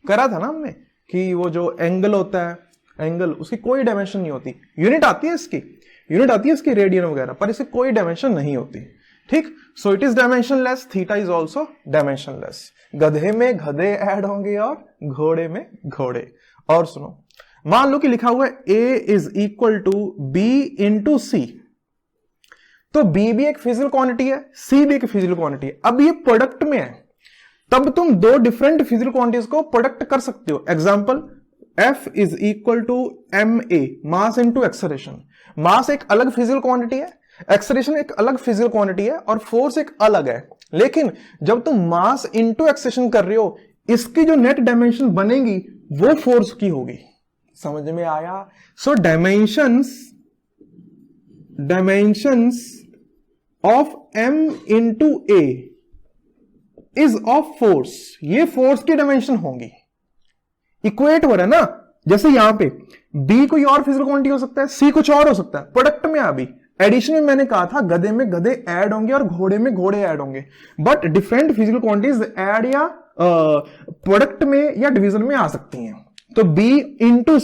करा था ना हमने कि वो जो एंगल होता है, एंगल, उसकी कोई डायमेंशन नहीं होती। यूनिट आती है इसकी रेडियन वगैरह, पर इसकी कोई डायमेंशन नहीं होती। ठीक, so it is dimensionless, theta is also dimensionless. गधे में गधे ऐड होंगे और घोड़े में घोड़े। और सुनो, मान लो कि लिखा हुआ है a is equal to b into C, तो b भी एक फिजिकल क्वांटिटी है, c भी एक फिजिकल क्वांटिटी है। अब ये प्रोडक्ट में है, तब तुम 2 डिफरेंट फिजिकल क्वांटिटीज को प्रोडक्ट कर सकते हो। Example, F is equal to ma, mass into acceleration. Mass एक अलग फिजिकल क्वांटिटी है, एक्सेलरेशन एक अलग फिजिकल क्वांटिटी है, और फोर्स एक अलग है। लेकिन जब तुम मास इंटू एक्सेलरेशन कर रहे हो, इसकी जो नेट डायमेंशन बनेगी वो फोर्स की होगी। समझ में आया? So dimensions of m into a is of force, ये फोर्स की डायमेंशन होंगी। इक्वेट हो रहा है ना, जैसे यहां पे b कोई और फिजिकल क्वांटिटी हो सकता है, c कुछ और हो सकता है। प्रोडक्ट में अभी एडिशन में मैंने कहा था गधे में गधे ऐड होंगे और घोड़े में घोड़े ऐड होंगे, but different physical quantities add या प्रोडक्ट में या डिवीजन में आ सकती हैं। तो b इंटू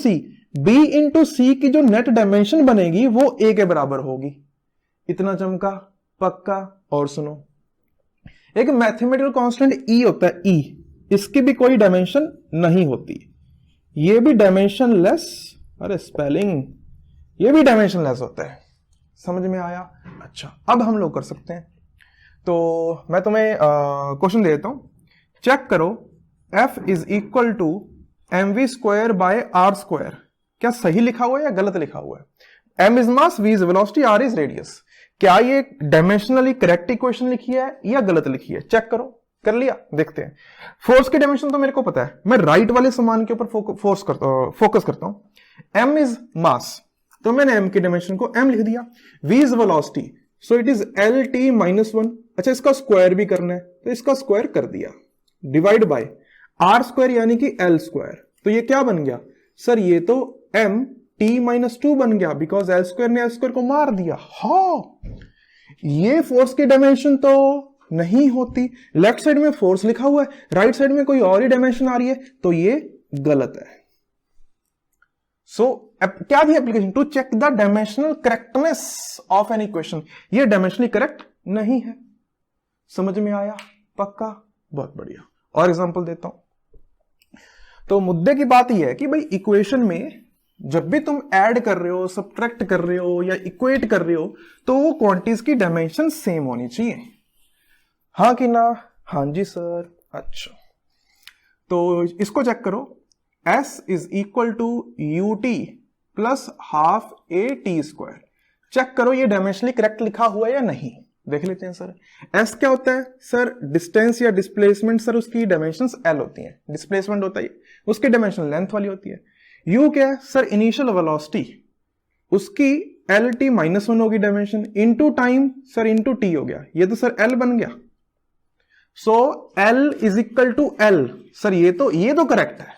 सी की जो नेट डायमेंशन बनेगी वो a के बराबर होगी। इतना चमका, पक्का। और सुनो, एक मैथमेटिकल कांस्टेंट e होता है, e, इसकी भी कोई डायमेंशन नहीं होती, ये भी डायमेंशनलेस, अरे स्पेलिंग, ये भी डायमेंशनलेस होता है। समझ में आया? अच्छा, अब हम लोग कर सकते हैं। तो मैं तुम्हें क्वेश्चन दे देता हूं, चेक करो f is equal to mv square by r square. क्या सही लिखा हुआ है या गलत लिखा हुआ है? m is mass, v is velocity, r is radius. क्या ये डायमेंशनली करेक्ट इक्वेशन लिखी है या गलत लिखी है? चेक करो। कर लिया? देखते हैं। फोर्स की डायमेंशन तो मेरे को पता है, मैं राइट वाले समान के ऊपर फोकस करता हूं। m इज मास, तो मैंने m की डायमेंशन को m लिख दिया। v is velocity, so it is lt-1। अच्छा, इसका स्क्वायर भी करना है, तो इसका स्क्वायर कर दिया, डिवाइड बाय r स्क्वायर यानी कि l स्क्वायर। तो ये क्या बन गया सर? ये तो mt-2 बन गया, बिकॉज l स्क्वायर ने l स्क्वायर को मार दिया। हाँ, ये फोर्स की डायमेंशन तो नहीं होती। लेफ्ट साइड में फोर्स लिखा हुआ है, राइट साइड में कोई और ही डायमेंशन आ रही है, तो ये गलत है। क्या थी application? To check the dimensional correctness of an equation. ये डायमेंशनली करेक्ट नहीं है। समझ में आया? पक्का? बहुत बढ़िया। और एग्जांपल देता हूं। तो मुद्दे की बात यह है कि भाई इक्वेशन में जब भी तुम ऐड कर रहे हो, सब्ट्रैक्ट कर रहे हो या इक्वेट कर रहे हो, तो वो क्वांटिटीज की डायमेंशन सेम होनी चाहिए। हाँ कि ना? हाँ जी सर। अच्छा, तो इसको चेक करो। S is equal to U T plus half A T square. Check करो ये डायमेंशनली करेक्ट लिखा हुआ है या नहीं। देख लेते हैं सर। S क्या होता है सर? डिस्टेंस या डिस्प्लेसमेंट सर, उसकी डायमेंशंस L होती हैं। डिस्प्लेसमेंट होता है उसकी डायमेंशन लेंथ वाली होती है। U क्या है सर? इनिशियल वेलोसिटी, उसकी LT -1 होगी dimension, into time sir into T हो गया। ये तो सर L बन गया। So L is equal to L। Sir ये तो करेक्ट है।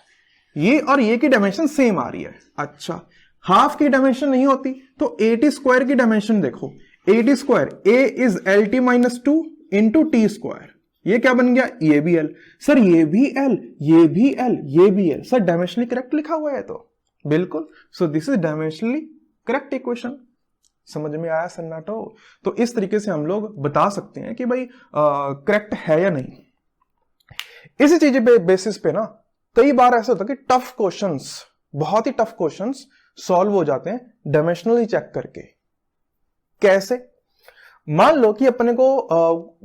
ये और ये की डायमेंशन सेम आ रही है। अच्छा, हाफ की डायमेंशन नहीं होती, तो AT स्क्वायर की डायमेंशन देखो। AT square A is LT -2 into T square. ये क्या बन गया? ये भी L। सर ये भी L, ये भी L, ये भी L। सर डायमेंशनली करेक्ट लिखा हुआ है तो बिल्कुल। सो this is dimensionally correct equation. समझ में आया सन्नाटो? तो इस तरीके से हम लोग बता सकते हैं कि भाई करेक्ट है या नहीं। इसी चीज पे बेसिस पे ना कई बार ऐसा होता है कि टफ क्वेश्चंस, बहुत ही टफ क्वेश्चंस सॉल्व हो जाते हैं डायमेंशनली चेक करके। कैसे? मान लो कि अपने को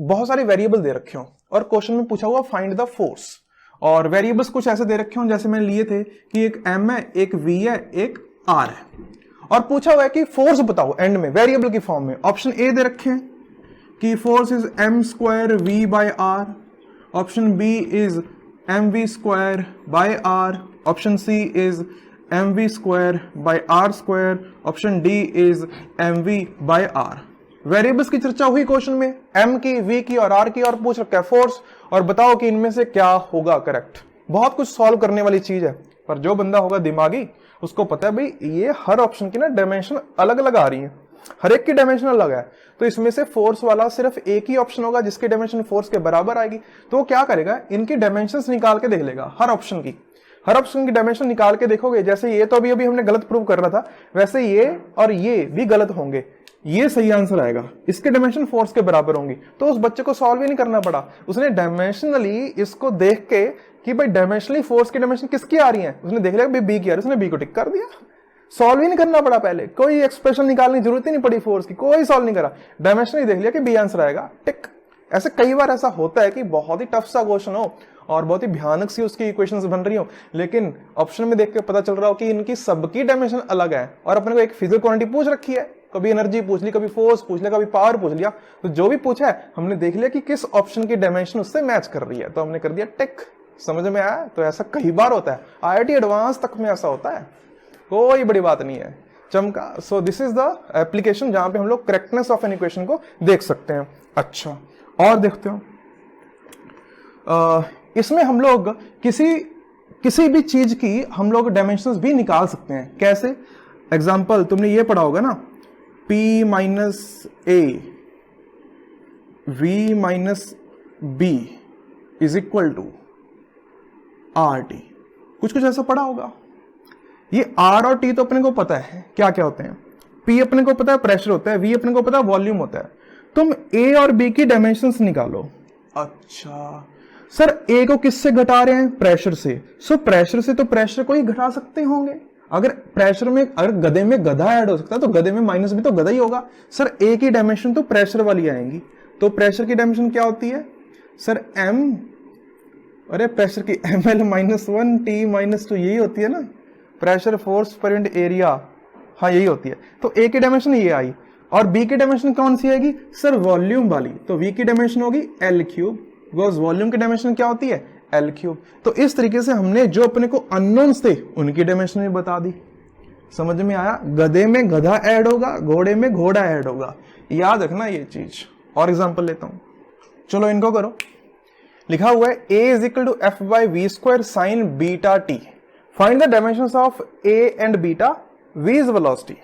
बहुत सारे वेरिएबल दे रखे हो और क्वेश्चन में पूछा हुआ फाइंड द फोर्स, और वेरिएबल्स कुछ ऐसे दे रखे हो जैसे मैंने लिए थे कि एक m है, एक v है, एक r है, और पूछा हुआ है कि फोर्स बताओ एंड में वेरिएबल की फॉर्म में। ऑप्शन ए दे रखे हैं कि force is m square v by r, option B is mv square by r, option C is mv square by r square, option D is mv by r। Variables की चर्चा हुई question में, m की, v की और r की, और पूछ रखा है फोर्स, और बताओ कि इनमें से क्या होगा करेक्ट। बहुत कुछ सॉल्व करने वाली चीज है, पर जो बंदा होगा दिमागी उसको पता है भाई ये हर ऑप्शन की ना डायमेंशन अलग अलग आ रही है, हर एक की डायमेंशन अलग है। तो इसमें से फोर्स वाला सिर्फ एक ही ऑप्शन होगा जिसकी डायमेंशन फोर्स के बराबर आएगी। तो वो क्या करेगा? इनकी डायमेंशंस निकाल के देख लेगा। हर ऑप्शन की डायमेंशन निकाल के देखोगे, जैसे ये तो अभी हमने गलत प्रूव कर रहा था, वैसे ये और ये भी गलत होंगे। ये सही आंसर आएगा, इसके डायमेंशन फोर्स के बराबर होंगी। तो उस बच्चे को सॉल्व ही नहीं करना पड़ा, उसने डायमेंशनली इसको देख के कि भाई डायमेंशनली फोर्स की डायमेंशन किसकी आ रही है, उसने देख लिया बी की आ रही है, उसने बी को टिक कर दिया। सॉल्व ही नहीं करना पड़ा, पहले कोई एक्सप्रेशन निकालने की जरूरत ही नहीं पड़ी फोर्स की, कोई सॉल्व नहीं करा, डायमेंशनली देख लिया कि बी आंसर आएगा, टिक। ऐसे कई बार ऐसा होता है कि बहुत ही टफ सा क्वेश्चन हो और बहुत ही भयानक सी उसकी इक्वेशंस बन रही हो, लेकिन ऑप्शन में देख के पता चल रहा हो कि इनकी सबकी डायमेंशन अलग है, और अपने को एक फिजिकल क्वांटिटी पूछ रखी है, कभी एनर्जी पूछ ली, कभी फोर्स पूछ लिया, कभी पावर पूछ लिया, तो जो भी पूछा है हमने देख लिया कि किस ऑप्शन की डायमेंशन उससे मैच कर रही है, तो हमने कर दिया टिक। समझ में आया? तो ऐसा कई बार होता है, IIT एडवांस तक में ऐसा होता है, कोई बड़ी बात नहीं है, चमका। सो दिस इज द एप्लीकेशन जहां पे हम लोग करेक्टनेस ऑफ एन इक्वेशन को देख सकते हैं। अच्छा, और देखते हो इसमें हम लोग किसी भी चीज की हम लोग डायमेंशंस भी निकाल सकते हैं। कैसे? एग्जांपल तुमने ये पढ़ा होगा ना, P minus A V minus B is equal to RT, कुछ ऐसा पढ़ा होगा। ये R और T तो अपने को पता है क्या क्या होते हैं। P अपने को पता है प्रेशर होता है, V अपने को पता है वॉल्यूम होता है। तुम A और B की डायमेंशंस निकालो। अच्छा सर, A को किससे घटा रहे हैं? प्रेशर से। सो प्रेशर से तो प्रेशर को ही घटा सकते होंगे। अगर प्रेशर में, अगर गधे में गधा ऐड हो सकता है तो गधे में माइनस भी तो गधा ही होगा। सर A की डायमेंशन तो प्रेशर वाली आएंगी, तो प्रेशर की डायमेंशन क्या होती है सर? M, अरे प्रेशर की ml -1 T -2 यही होती है ना, pressure force per unit area, हाँ यही होती है। तो A की डायमेंशन ये आई, और B की डायमेंशन कौन सी आएगी सर? वॉल्यूम वाली। तो V की डायमेंशन होगी L3, बिकॉज वॉल्यूम की डायमेंशन क्या होती है? L3। तो इस तरीके से हमने जो अपने को अननोन्स थे उनकी डायमेंशन भी बता दी। समझ में आया? गधे में गधा ऐड होगा, घोड़े में घोड़ा ऐड होगा, याद रखना ये चीज। और एग्जांपल लेता हूं, चलो इनको करो। लिखा हुआ है A is equal to F by V square sine beta T, find the dimensions of A and beta, V is velocity.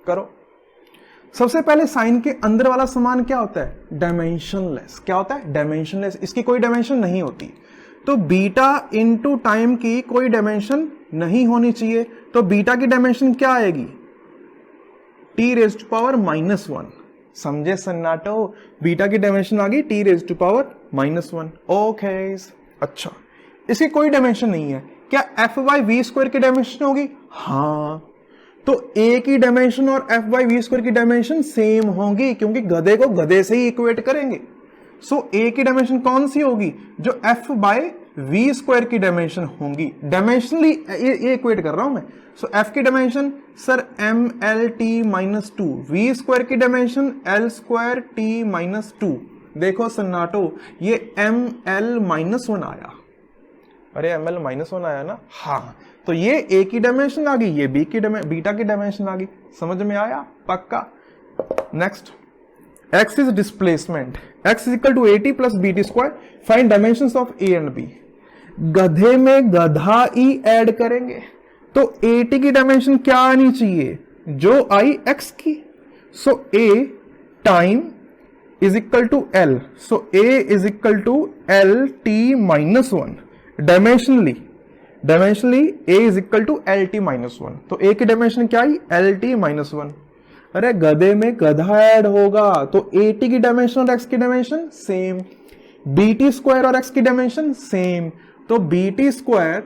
करो सबसे पहले साइन के अंदर वाला समान क्या होता है? डायमेंशनलेस। क्या होता है? डायमेंशनलेस। इसकी कोई डायमेंशन नहीं होती। तो बीटा इनटू टाइम की कोई डायमेंशन नहीं होनी चाहिए, तो बीटा की डायमेंशन क्या आएगी? T raise to power -1। समझे सन्नाटो? बीटा की डायमेंशन आ गई T raise to power -1। Okay, अच्छा, इसकी कोई डायमेंशन नहीं है। क्या एफ बाई वी स्क्वायर की डायमेंशन होगी? हाँ, तो ए की डायमेंशन और एफ बाई वी स्क्वायर की डायमेंशन सेम होंगी, क्योंकि गधे को गधे से ही इक्वेट करेंगे। सो ए की डायमेंशन कौन सी होगी? जो एफ बाई वी स्क्वायर की डायमेंशन होंगी। डायमेंशनली ये इक्वेट कर रहा हूं मैं। सो एफ की dimension sir M L T -2, V square की डायमेंशन एल स्क्वायर टी -2। देखो सन्नाटो, ये एम एल -1 आया। अरे एम एल -1 आया ना? हाँ, तो ये ए की डायमेंशन आ गई, ये बी की बीटा की डायमेंशन आ गई। समझ में आया? पक्का। Next, x is displacement, x is equal to AT plus BT square, find dimensions of A and B। गधे में गधा ई ऐड करेंगे, तो AT की डायमेंशन क्या आनी चाहिए? जो आई x की। So A time is equal to L, so A is equal to LT -1। Dimensionally A is equal to LT -1, तो A की डायमेंशन क्या आई? LT -1। अरे गधे में गधा ऐड होगा, तो AT की डायमेंशन और x की डायमेंशन सेम, BT स्क्वायर और x की डायमेंशन सेम, तो BT स्क्वायर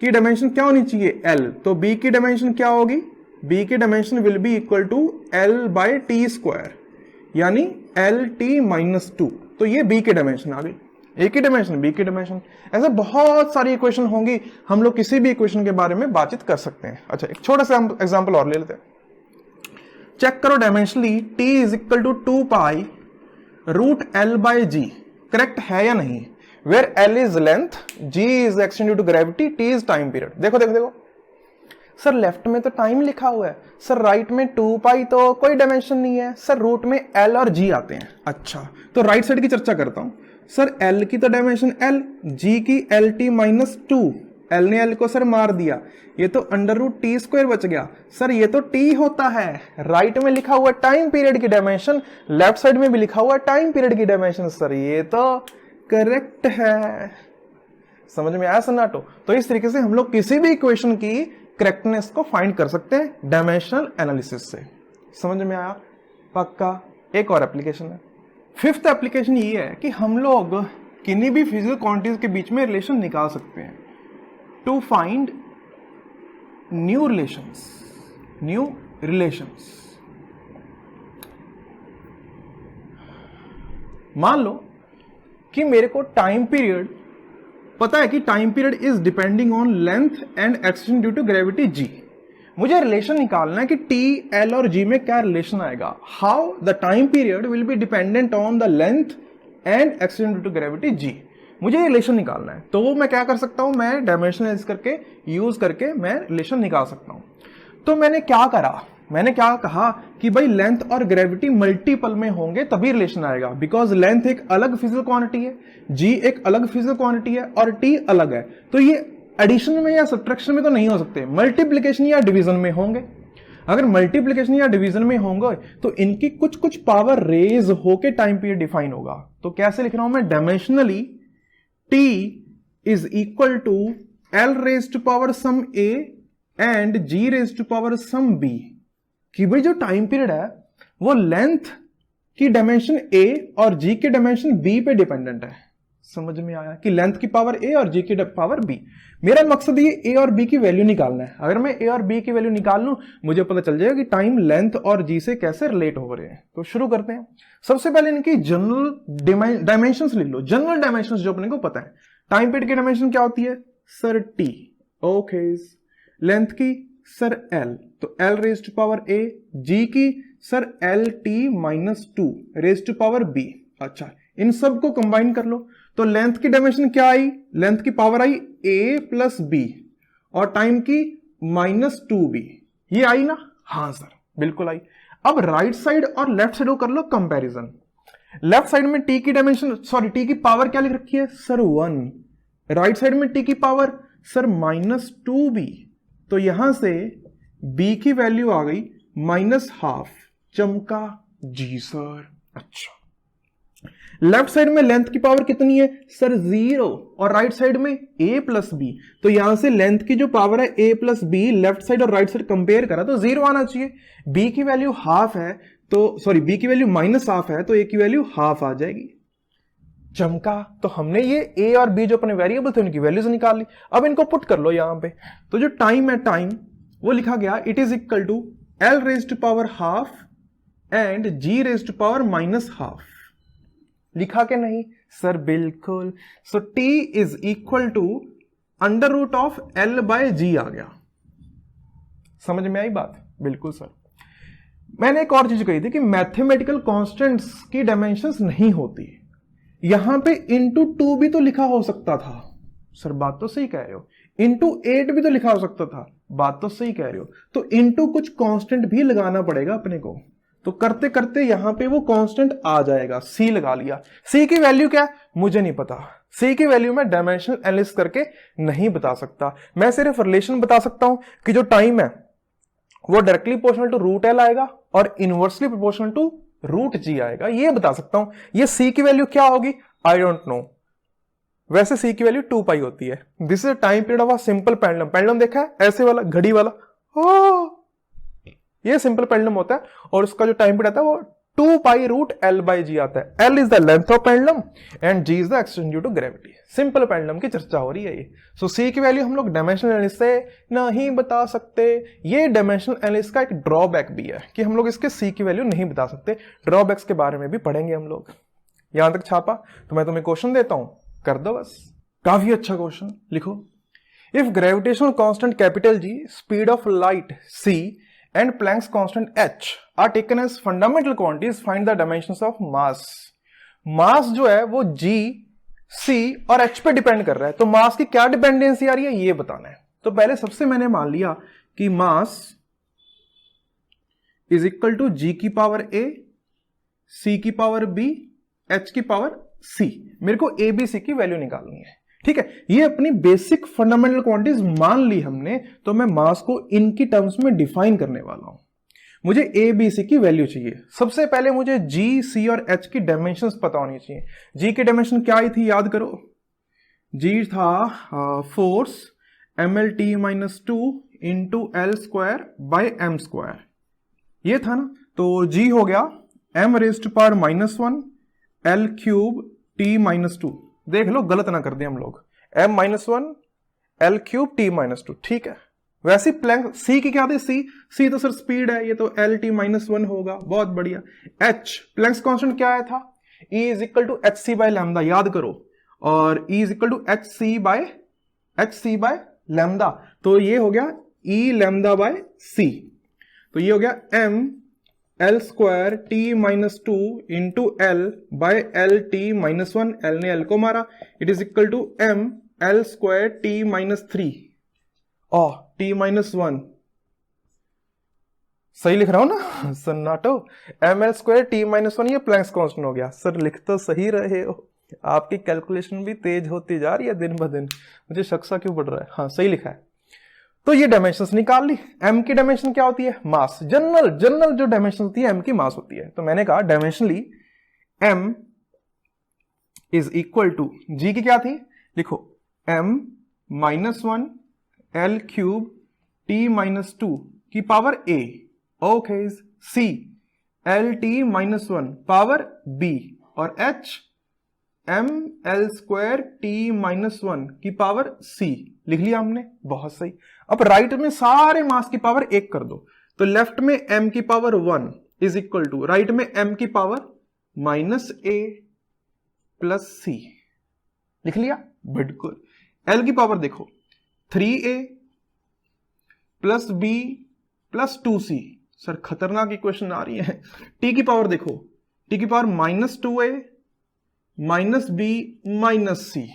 की डायमेंशन क्या होनी चाहिए? L। तो B की डायमेंशन क्या होगी? B की dimension will be equal to L by T square, यानी LT -2। तो ये B की डायमेंशन आ गई। A की डायमेंशन, B की डायमेंशन। ऐसे बहुत सारी इक्वेशन होंगी, हम लोग किसी भी इक्वेशन के बारे में बातचीत कर सकते हैं। अच्छा, एक छोटा सा एग्जांपल और ले लेते हैं। चेक करो dimensionally t is equal to 2 pi root L by G, correct है या नहीं? Where L is length, G is action due to gravity, T is time period. देखो देखो देखो सर, लेफ्ट में तो टाइम लिखा हुआ है, सर राइट में 2 पाई तो कोई डायमेंशन नहीं है, सर रूट में L और G आते हैं। अच्छा, तो राइट साइड की चर्चा करता हूं। सर L की तो डायमेंशन L, G की LT -2, L ने L को सर मार दिया, ये तो अंडर रूट टी स्क्वायर बच गया। सर ये तो T होता है, राइट में लिखा हुआ टाइम पीरियड की डायमेंशन, लेफ्ट साइड में भी लिखा हुआ टाइम पीरियड की डायमेंशन। सर ये तो करेक्ट है। समझ में आया सन्नाटो? तो इस तरीके से हम लोग किसी भी इक्वेशन की करेक्टनेस को फाइंड कर सकते हैं डायमेंशनल एनालिसिस से। समझ में आया? पक्का। एक और एप्लीकेशन है, 5th एप्लीकेशन ये है कि हम लोग किन्हीं भी फिजिकल क्वांटिटीज के बीच में रिलेशन निकाल सकते हैं टू फाइंड न्यू रिलेशंस। मान लो कि मेरे को टाइम पीरियड पता है कि time period is depending on length and extension due to gravity G। मुझे रिलेशन निकालना है कि T, L और G में क्या रिलेशन आएगा। How the time period will be dependent on the length and extension due to gravity G। मुझे relation निकालना है, तो वो मैं क्या कर सकता हूं? मैं डायमेंशनलाइज करके यूज करके मैं रिलेशन निकाल सकता हूं। तो मैंने क्या करा? मैंने क्या कहा कि भाई लेंथ और ग्रेविटी मल्टीपल में होंगे तभी रिलेशन आएगा, बिकॉज लेंथ एक अलग फिजिकल क्वांटिटी है, G एक अलग फिजिकल क्वांटिटी है और T अलग है। तो ये एडिशन में या सब्ट्रैक्शन में तो नहीं हो सकते, मल्टीप्लिकेशन या डिवीजन में होंगे। अगर मल्टीप्लिकेशन या डिवीजन में होंगे तो इनकी कुछ कुछ पावर रेज होके टाइम पीरियड डिफाइन होगा। तो कैसे लिख रहा हूं मैं? Dimensionally T is equal to L raise to power some A and G raise to power some B। कि भाई जो टाइम पीरियड है वो लेंथ की डायमेंशन A और G के डायमेंशन B पे डिपेंडेंट है। समझ में आया कि लेंथ की पावर A और G की पावर B। मेरा मकसद ये A और B की वैल्यू निकालना है। अगर मैं A और B की वैल्यू निकाल लूं, मुझे पता चल जाएगा कि टाइम लेंथ और G से कैसे रिलेट हो रहे हैं। तो शुरू करते हैं। सबसे पहले इनकी जनरल डायमेंशंस लिख लो। जनरल डायमेंशंस जो अपने को पता है, टाइम पीरियड की डायमेंशन क्या होती है? Sir T। ओके, लेंथ की सर L, तो L raise to power A, G की sir LT -2 raise to power B। अच्छा, इन सब को कंबाइन कर लो, तो लेंथ की डायमेंशन क्या आई? लेंथ की power I A plus B और टाइम की -2B। ये आई ना? हाँ सर, बिल्कुल आई। अब राइट साइड और लेफ्ट साइड को कर लो कंपैरिजन। लेफ्ट साइड में T की डायमेंशन, सॉरी T की पावर क्या लिख रखी है? सर 1। राइट साइड में T की पावर सर -2B, तो यहां से B की वैल्यू आ गई -12। चमका जी सर। अच्छा, लेफ्ट साइड में लेंथ की पावर कितनी है सर 0 और राइट साइड में a प्लस बी, तो यहां से लेंथ की जो पावर है a plus B, left side और राइट साइड कंपेयर करा तो 0 आना चाहिए। b की वैल्यू हाफ है तो सॉरी b की वैल्यू माइनस हाफ है तो a की वैल्यू हाफ आ जाएगी। चमका, तो हमने ये a और b जो अपने वेरिएबल थे उनकी वैल्यूज निकाल ली। अब इनको पुट कर लो यहां पे, तो जो टाइम है टाइम वो लिखा गया it is equal to l raised to power half and g raised to power minus half. लिखा के नहीं सर? बिल्कुल। So t is equal to under root of l by g आ गया। समझ में आई बात? बिल्कुल सर। मैंने एक और चीज कही थी कि मैथमेटिकल कांस्टेंट्स की डायमेंशंस नहीं होती। यहां पे इंटू 2 भी तो लिखा हो सकता था सर, बात तो सही कह रहे हो। इंटू 8 भी तो लिखा हो सकता था, बात तो सही कह रहे हो। तो इंटू कुछ कांस्टेंट भी लगाना पड़ेगा अपने को, तो करते करते यहां पे वो कांस्टेंट आ जाएगा। c लगा लिया। c की वैल्यू क्या है मुझे नहीं पता, c की वैल्यू मैं डायमेंशनल एनालिसिस करके नहीं बता सकता। मैं सिर्फ रिलेशन बता सकता हूं कि जो टाइम है वो directly proportional to root L आएगा और inversely proportional to root G आएगा, ये बता सकता हूं। ये c की वैल्यू क्या होगी आई डोंट नो, वैसे c की वैल्यू 2 पाई होती है। This is time period of a simple pendulum. Pendulum देखा है ऐसे वाला घड़ी वाला, ये सिंपल पेंडुलम होता है और उसका जो टाइम पीरियड आता है वो 2 pi root L by G आता है। L is the length of pendulum and G is the extension due to gravity. Simple pendulum की चर्चा हो रही है ये। सो सी की वैल्यू हम लोग डायमेंशनल एनालिसिस से नहीं बता सकते। ये डायमेंशनल एनालिसिस का एक ड्रॉबैक भी है कि हम लोग इसके सी की वैल्यू नहीं बता सकते। ड्रॉबैक्स के बारे में भी पढ़ेंगे हम लोग। यहां तक छापा तो मैं तुम्हें क्वेश्चन देता हूं, कर दो बस। काफी अच्छा क्वेश्चन, लिखो। If gravitational constant capital G, speed of light c and Planck's constant h are taken as fundamental quantities, find the dimensions of mass। मास जो है वो g, c और h पे डिपेंड कर रहा है, तो मास की क्या डिपेंडेंसी आ रही है ये बताना है। तो पहले सबसे मैंने मान लिया कि mass is equal to g की पावर a, c की पावर b, h की पावर c। मेरे को a b c की वैल्यू निकालनी है, ठीक है। ये अपनी बेसिक फंडामेंटल क्वांटिटीज मान ली हमने, तो मैं मास को इनकी टर्म्स में डिफाइन करने वाला हूं। मुझे ए बी सी की वैल्यू चाहिए। सबसे पहले मुझे जी, सी और एच की डायमेंशंस पता होनी चाहिए। जी की डायमेंशन क्या आई थी याद करो, जी था force mlt minus 2 into L square by M square, ये था ना। तो जी हो गया m raised to power minus 1 L cube T minus 2। देख लो गलत ना कर दें हम लोग, m minus 1 L cube T minus 2, ठीक है। वैसे प्लैंक c की क्या थी, c तो सर स्पीड है, ये तो एल टी माइनस 1 होगा, बहुत बढ़िया। h प्लैंक्स कांस्टेंट क्या आया था, E is equal to H C by lambda, याद करो, और E is equal to H C by lambda, तो ये हो गया E लैम्डा बाय c। तो ये हो गया m L square T minus 2 into L by L T minus 1, L ने एल को मारा, it is equal to m L square T minus 3 और टी माइनस 1। सही लिख रहा हूं ना सन्नाटो, M L square T minus 1, ये प्लैंक्स कांस्टेंट हो गया। सर लिख तो सही रहे हो, आपकी कैलकुलेशन भी तेज होती जा रही है दिन ब दिन, मुझे शक सा क्यों बढ़ रहा है। हाँ सही लिखा है। तो ये डायमेंशंस निकाल ली। m की डायमेंशन क्या होती है, मास। जनरल जो डायमेंशन होती है m की मास होती है। तो मैंने कहा dimensionally m is equal to, g की क्या थी, लिखो m minus 1 L cube T minus 2 की power a, okay, c L T minus 1 power b, और h m L square T minus 1 की पावर c। लिख लिया हमने, बहुत सही। अब राइट में सारे मास की पावर 1 कर दो, तो लेफ्ट में m की power 1 is equal to right में m की power minus a plus c। लिख लिया, बिल्कुल। l की पावर देखो 3a plus b plus 2c। Sir खतरनाक इक्वेशन आ रही है। t की पावर देखो, t की power minus 2a minus b minus c।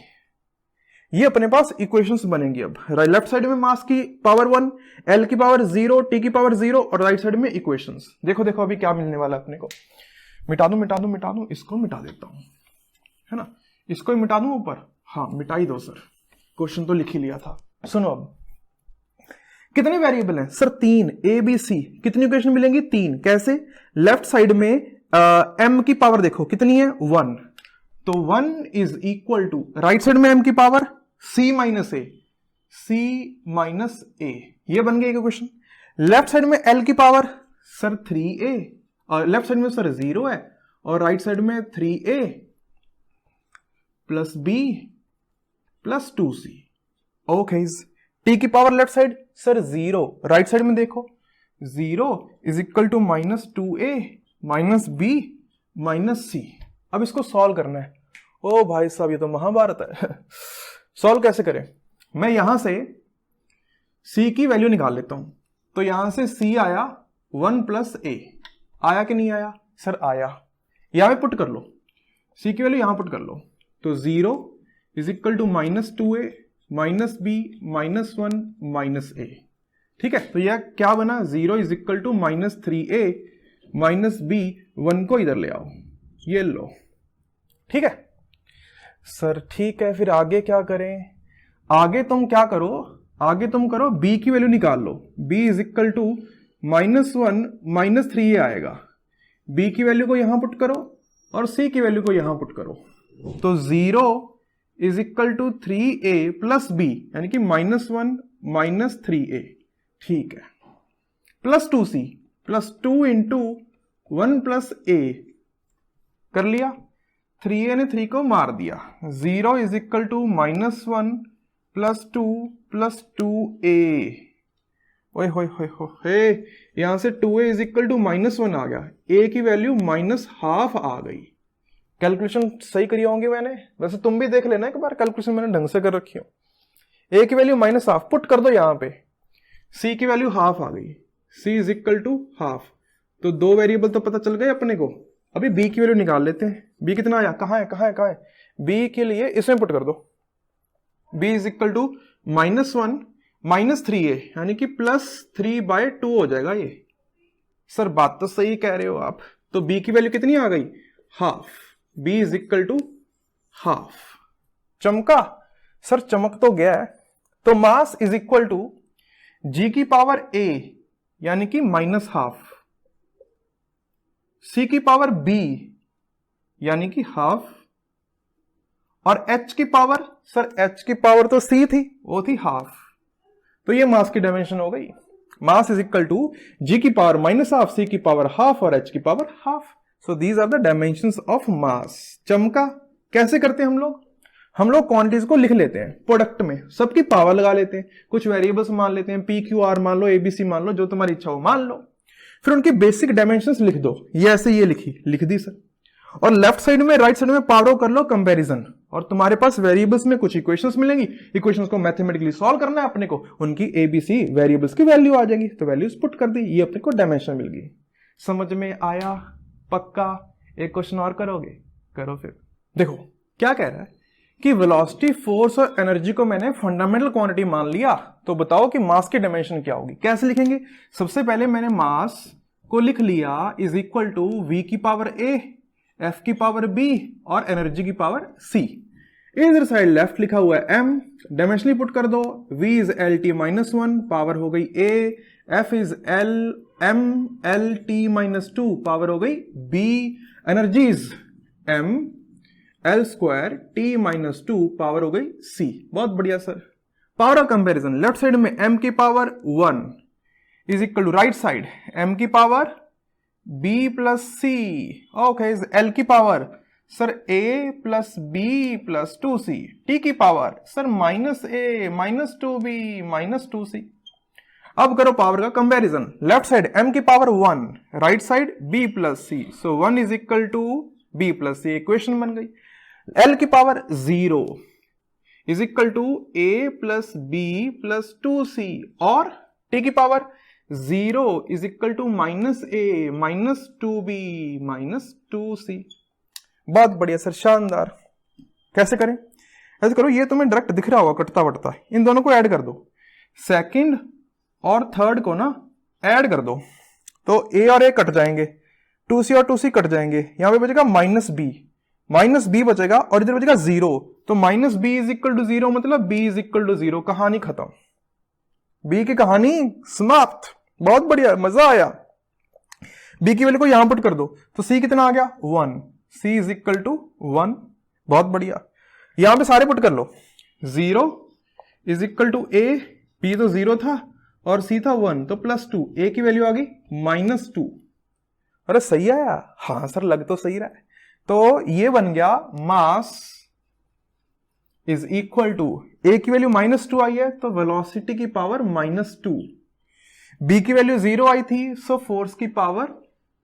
ये अपने पास इक्वेशंस बनेंगी। अब लेफ्ट साइड में मास की पावर 1, एल की पावर 0, टी की पावर 0, और राइट साइड में इक्वेशंस। देखो देखो अभी क्या मिलने वाला है अपने को। मिटा दूं, इसको मिटा देता हूं, है ना, इसको ही मिटा दूं ऊपर। हाँ मिटा ही दो सर, क्वेश्चन तो लिख ही लिया था। सुनो अब कितने वेरिएबल हैं सर? 3, A B C. कितनी इक्वेशन मिलेंगी? 3। कैसे? लेफ्ट साइड में m की पावर देखो कितनी है? 1। तो 1 is equal to right side में m की power c minus a, c minus a, ये बन गया इक्वेशन। लेफ्ट साइड में l की पावर सर 3a, और लेफ्ट साइड में सर 0 है, और राइट साइड में 3a plus b plus 2c। Okay, t की power left side sir 0, right side में देखो 0 is equal to minus 2a minus b minus c। अब इसको सॉल्व करना है। ओ भाई साहब, ये तो महाभारत है। सॉल्व कैसे करें? मैं यहां से c की वैल्यू निकाल लेता हूं। तो यहां से c आया 1 प्लस a, आया कि नहीं आया? सर आया। यहां पे पुट कर लो, c की वैल्यू यहां पुट कर लो। तो 0 is equal to minus 2a minus b minus 1 minus a। ठीक है, तो यह क्या बना? 0 is equal to minus 3a minus b, 1 को इधर ले आओ, ये लो। ठीक है सर, ठीक है, फिर आगे क्या करें? आगे तुम क्या करो? आगे तुम करो b की वैल्यू निकाल लो। b is equal to minus 1 minus 3a आएगा। b की वैल्यू को यहां पुट करो और c की वैल्यू को यहां पुट करो। तो 0 is equal to 3a plus b, यानी कि माइनस 1 माइनस 3a। ठीक है, plus 2c plus 2 into 1 plus a कर लिया। 3a ने 3 को मार दिया। 0 is equal to minus 1 plus 2 plus 2a। ओए होए होए होए, यहां से 2a is equal to minus 1 आ गया, a की वैल्यू माइनस हाफ आ गई। कैलकुलेशन सही करी होंगे मैंने, वैसे तुम भी देख लेना एक बार, कैलकुलेशन मैंने ढंग से कर रखी हो। a की वैल्यू माइनस हाफ पुट कर दो यहां पे, c की वैल्यू हाफ आ गई, c is equal to half. तो दो वेरिएबल तो पता चल गए अपने को। अभी b की वैल्यू निकाल लेते हैं। b कितना आया? कहां है कहां है कहां है? b के लिए इसमें पुट कर दो। b is equal to minus 1 minus 3a, यानी कि प्लस 3/2 हो जाएगा ये। सर बात तो सही कह रहे हो आप। तो b की वैल्यू कितनी आ गई? Half. b is equal to half. चमका? सर चमक तो गया है। तो mass is equal to g की पावर a, यानी कि माइनस हाफ, c की पावर b, यानी कि हाफ, और h की पावर, सर h की पावर तो c थी, वो थी हाफ। तो ये मास की डायमेंशन हो गई। Mass is equal to g की पावर माइनस हाफ, c की पावर हाफ और h की power half. So these are the dimensions of mass. चमका? कैसे करते हैं हम लोग? हम लोग क्वांटिटीज को लिख लेते हैं प्रोडक्ट में, सबकी पावर लगा लेते हैं, कुछ वेरिएबल्स मान लेते हैं, पी क्यू आर मान लो, एबीसी मान लो, जो तुम्हारी इच्छा हो मान लो। फिर उनकी बेसिक डायमेंशंस लिख दो। ये ऐसे ये लिख दी सर। और लेफ्ट साइड में राइट साइड में पावर कर लो कंपैरिजन, और तुम्हारे पास वेरिएबल्स में कुछ इक्वेशंस मिलेंगी। इक्वेशंस को मैथमेटिकली सॉल्व करना है अपने को, उनकी एबीसी वेरिएबल्स की वैल्यू आ जाएगी, तो वैल्यूज पुट कर दी, ये अपने को डायमेंशन मिल गई। समझ में आया? पक्का? एक क्वेश्चन और करोगे? करो फिर। देखो क्या कह रहा है कि वेलोसिटी, फोर्स और एनर्जी को मैंने फंडामेंटल क्वांटिटी मान लिया, तो बताओ कि मास की डायमेंशन क्या होगी? कैसे लिखेंगे? सबसे पहले मैंने मास को लिख लिया इज इक्वल टू v की पावर a, f की पावर b और एनर्जी की पावर c। इधर साइड लेफ्ट लिखा हुआ है m, डायमेंशनली पुट कर दो। v is lt minus 1, power हो गई a, f is l m lt minus 2, power हो गई b, energy is m L square T minus 2, power हो गई C। बहुत बढ़िया sir. Power of comparison, left side में m की power 1 is equal to right side m की power b plus c। Okay, L की power sir a plus b plus 2c। T की power sir minus a minus 2b minus 2c। अब करो power का comparison. Left side m की power 1, right side b plus c, so 1 is equal to b plus c। Equation बन गई। L की power 0 is equal to a plus b plus 2c, और t की power 0 is equal to minus a minus 2b minus 2c। बहुत बढ़िया sir, शानदार। कैसे करें? ऐसे करो, ये तुम्हें डायरेक्ट दिख रहा होगा कटता वटता, इन दोनों को ऐड कर दो। सेकंड और थर्ड को ना ऐड कर दो, तो a और a कट जाएंगे, 2c और 2c कट जाएंगे, यहां पे बचेगा माइनस b बचेगा, और इधर बचेगा 0। तो minus b is equal to 0, मतलब b इज इक्वल टू 0। कहानी खत्म। बी की कहानी समाप्त। बहुत बढ़िया, मजा आया। बी की वैल्यू को यहां पुट कर दो तो सी कितना आ गया 1, सी इज इक्वल टू 1। बहुत बढ़िया, यहां पे सारे पुट कर लो। 0 is equal to a, b तो 0 था और सी था 1 तो +2, ए की वैल्यू आ गई -2। अरे सही आया, हाँ सर लग तो सही रहा है। तो ये बन गया मास इज इक्वल टू, ए की वैल्यू -2 आई है तो वेलोसिटी की पावर -2, बी की वैल्यू 0 आई थी सो फोर्स की पावर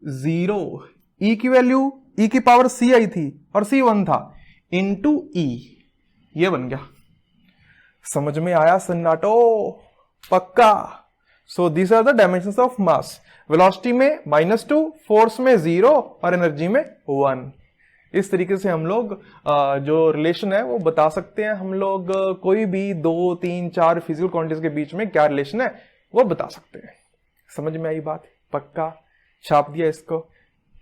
0, ई की वैल्यू, ई की पावर सी आई थी और सी 1 था, इंटू ई। ये बन गया। समझ में आया सन्नाटो? पक्का। So this are the dimensions of mass. Velocity में -2, फोर्स में 0 और एनर्जी में 1। इस तरीके से हम लोग जो रिलेशन है वो बता सकते हैं। हम लोग कोई भी 2, 3, 4 फिजिकल क्वांटिटीज के बीच में क्या रिलेशन है वो बता सकते हैं। समझ में आई बात? पक्का, छाप दिया इसको।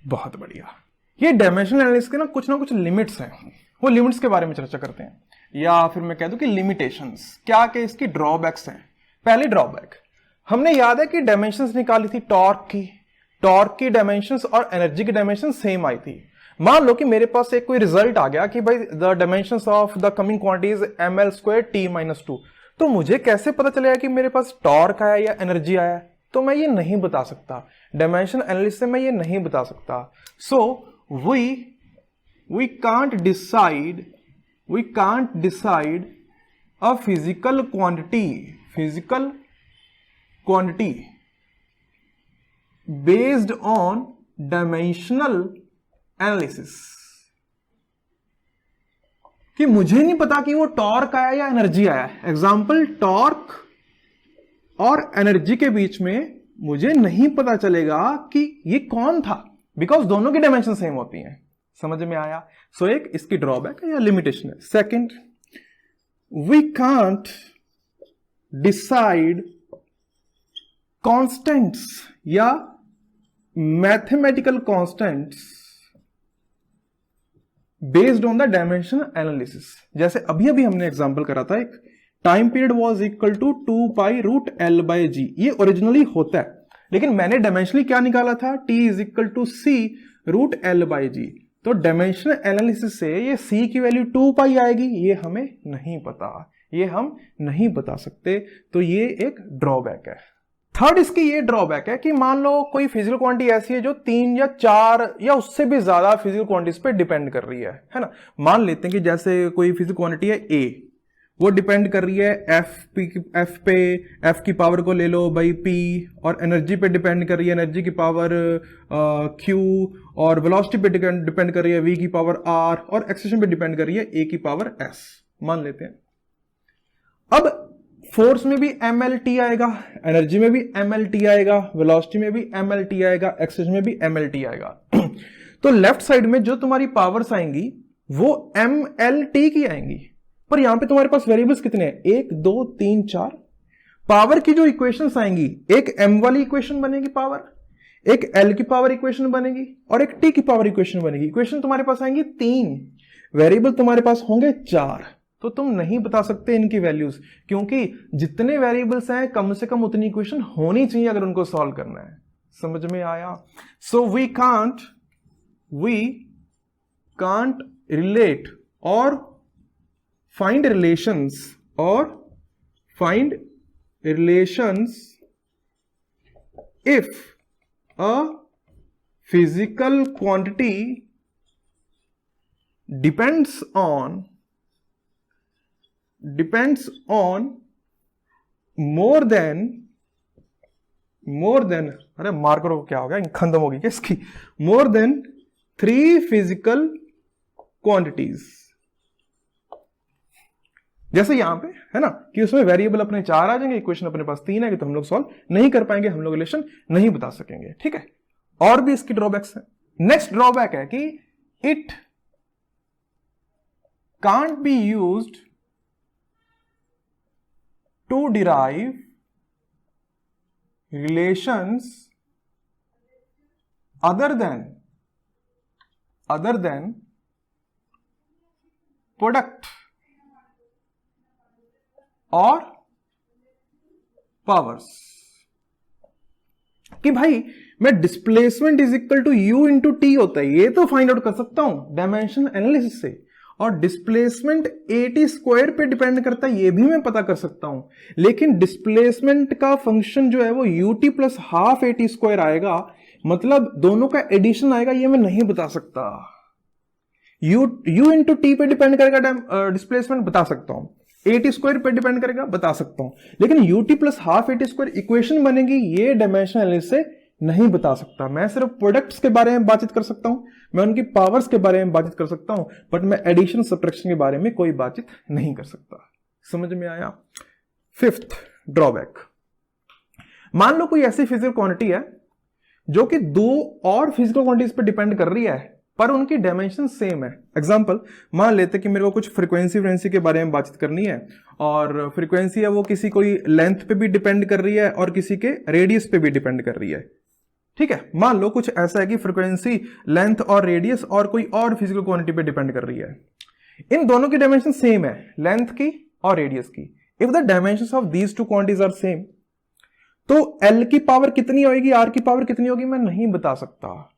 बहुत बढ़िया। ये डायमेंशनल एनालिसिस के ना कुछ लिमिट्स हैं, वो लिमिट्स के बारे में चर्चा करते हैं, या फिर मैं कह दूं कि लिमिटेशंस क्या के इसकी ड्रॉबैक्स हैं। पहली ड्रॉबैक, हमने याद है कि डायमेंशंस निकाली थी टॉर्क की डायमेंशंस और एनर्जी की डायमेंशन सेम आई थी। मान लो कि मेरे पास एक कोई रिजल्ट आ गया कि भाई the dimensions of the coming quantities ml² t-2, तो मुझे कैसे पता चलेगा कि मेरे पास टॉर्क आया या एनर्जी आया? तो मैं ये नहीं बता सकता, डायमेंशन एनालिसिस से मैं ये नहीं बता सकता। So we can't decide a physical quantity based on dimensional analysis, कि मुझे नहीं पता कि वो टॉर्क आया या एनर्जी आया। एग्जाम्पल, टॉर्क और एनर्जी के बीच में मुझे नहीं पता चलेगा कि ये कौन था, बिकॉज दोनों की डायमेंशन सेम होती हैं। समझ में आया? सो एक इसकी ड्रॉबैक है या लिमिटेशन है। Second, we can't decide constants या mathematical constants based on the dimension analysis. जैसे अभी हमने एग्जांपल करा था, एक time period was equal to 2π√L/g। ये ओरिजिनली होता है, लेकिन मैंने डायमेंशनली क्या निकाला था, t is equal to c√L/g। तो डायमेंशनल एनालिसिस से ये c की वैल्यू 2π आएगी, ये हमें नहीं पता, ये हम नहीं बता सकते। तो ये एक ड्रॉबैक है। थर्ड इसकी ये ड्रॉबैक है कि मान लो कोई फिजिकल क्वांटिटी ऐसी है जो 3 या 4 या उससे भी ज्यादा फिजिकल क्वांटिटीज पे डिपेंड कर रही है ना। मान लेते हैं कि जैसे कोई फिजिकल क्वांटिटी है A, वो डिपेंड कर रही है F पे, F की पावर को ले लो भाई P, और एनर्जी पे डिपेंड कर रही है, एनर्जी की पावर Q, और वेलोसिटी पे डिपेंड कर रही है V की पावर R, और एक्सेलरेशन पे डिपेंड कर रही है A की पावर S। मान लेते हैं। अब फोर्स में भी mlt आएगा, एनर्जी में भी mlt आएगा, वेलोसिटी में भी mlt आएगा, एक्सेलरेशन में भी mlt आएगा। तो लेफ्ट साइड में जो तुम्हारी पावर्स आएंगी वो mlt की आएंगी, पर यहां पे तुम्हारे पास वेरिएबल्स कितने हैं, 1 2 3 4। पावर की जो इक्वेशंस आएंगी, एक m वाली इक्वेशन बनेगी पावर, एक l की पावर इक्वेशन बनेगी, और एक t की पावर इक्वेशन बनेगी। इक्वेशन तुम्हारे पास आएंगी 3, वेरिएबल तुम्हारे पास होंगे 4। तो तुम नहीं बता सकते इनकी वैल्यूज, क्योंकि जितने वेरिएबल्स हैं कम से कम उतनी इक्वेशन होनी चाहिए अगर उनको सॉल्व करना है। समझ में आया? सो वी कांट रिलेट और find relations if a physical quantity depends on more than अरे मार्कर को क्या हो गया, खत्म होगी क्या इसकी, more than 3 physical quantities। जैसे यहां पे है ना कि उसमें वेरिएबल अपने 4 आ जाएंगे, इक्वेशन अपने पास 3 है, तो हम लोग सॉल्व नहीं कर पाएंगे, हम लोग रिलेशन नहीं बता सकेंगे। ठीक है, और भी इसकी ड्रॉबैक्स है। नेक्स्ट ड्रॉबैक है कि it can't be used to derive relations other than product or powers कि भाई मैं displacement is equal to u into T होता है, ये तो फाइंड आउट कर सकता हूं डायमेंशन एनालिसिस से, और डिस्प्लेसमेंट एटी स्क्वायर पे डिपेंड करता है ये भी मैं पता कर सकता हूं, लेकिन डिस्प्लेसमेंट का फंक्शन जो है वो UT plus half eighty square आएगा, मतलब दोनों का एडिशन आएगा, ये मैं नहीं बता सकता। यू इंटू टी पे डिपेंड करेगा डिस्प्लेसमेंट, बता सकता हूं, एटी स्क्वायर पे डिपेंड करेगा, बता सकता हूं, लेकिन UT plus half eighty square equation बनेगी, ये डायमेंशन एनालिसिस से नहीं बता सकता। मैं सिर्फ प्रोडक्ट्स के बारे में बातचीत कर सकता हूं, मैं उनकी पावर्स के बारे में बातचीत कर सकता हूं, बट मैं एडिशन सब्ट्रैक्शन के बारे में कोई बातचीत नहीं कर सकता। समझ में आया? फिफ्थ ड्रॉबैक, मान लो कोई ऐसी फिजिकल क्वांटिटी है जो कि दो और फिजिकल क्वांटिटीज पे डिपेंड कर रही है पर उनकी डायमेंशन सेम है। एग्जांपल, मान लेते कि मेरे को कुछ फ्रीक्वेंसी के बारे में बातचीत करनी है, और फ्रीक्वेंसी है वो किसी कोई लेंथ पे भी डिपेंड कर रही है और किसी के रेडियस पे भी डिपेंड कर रही है। ठीक है, मान लो कुछ ऐसा है कि फ्रीक्वेंसी, लेंथ और रेडियस और कोई और फिजिकल क्वांटिटी पे डिपेंड कर रही है। इन दोनों की डायमेंशन सेम है, लेंथ की और रेडियस की। If the dimensions of these two quantities are same, तो एल की पावर कितनी होगी, आर की पावर कितनी होगी, मैं नहीं बता सकता।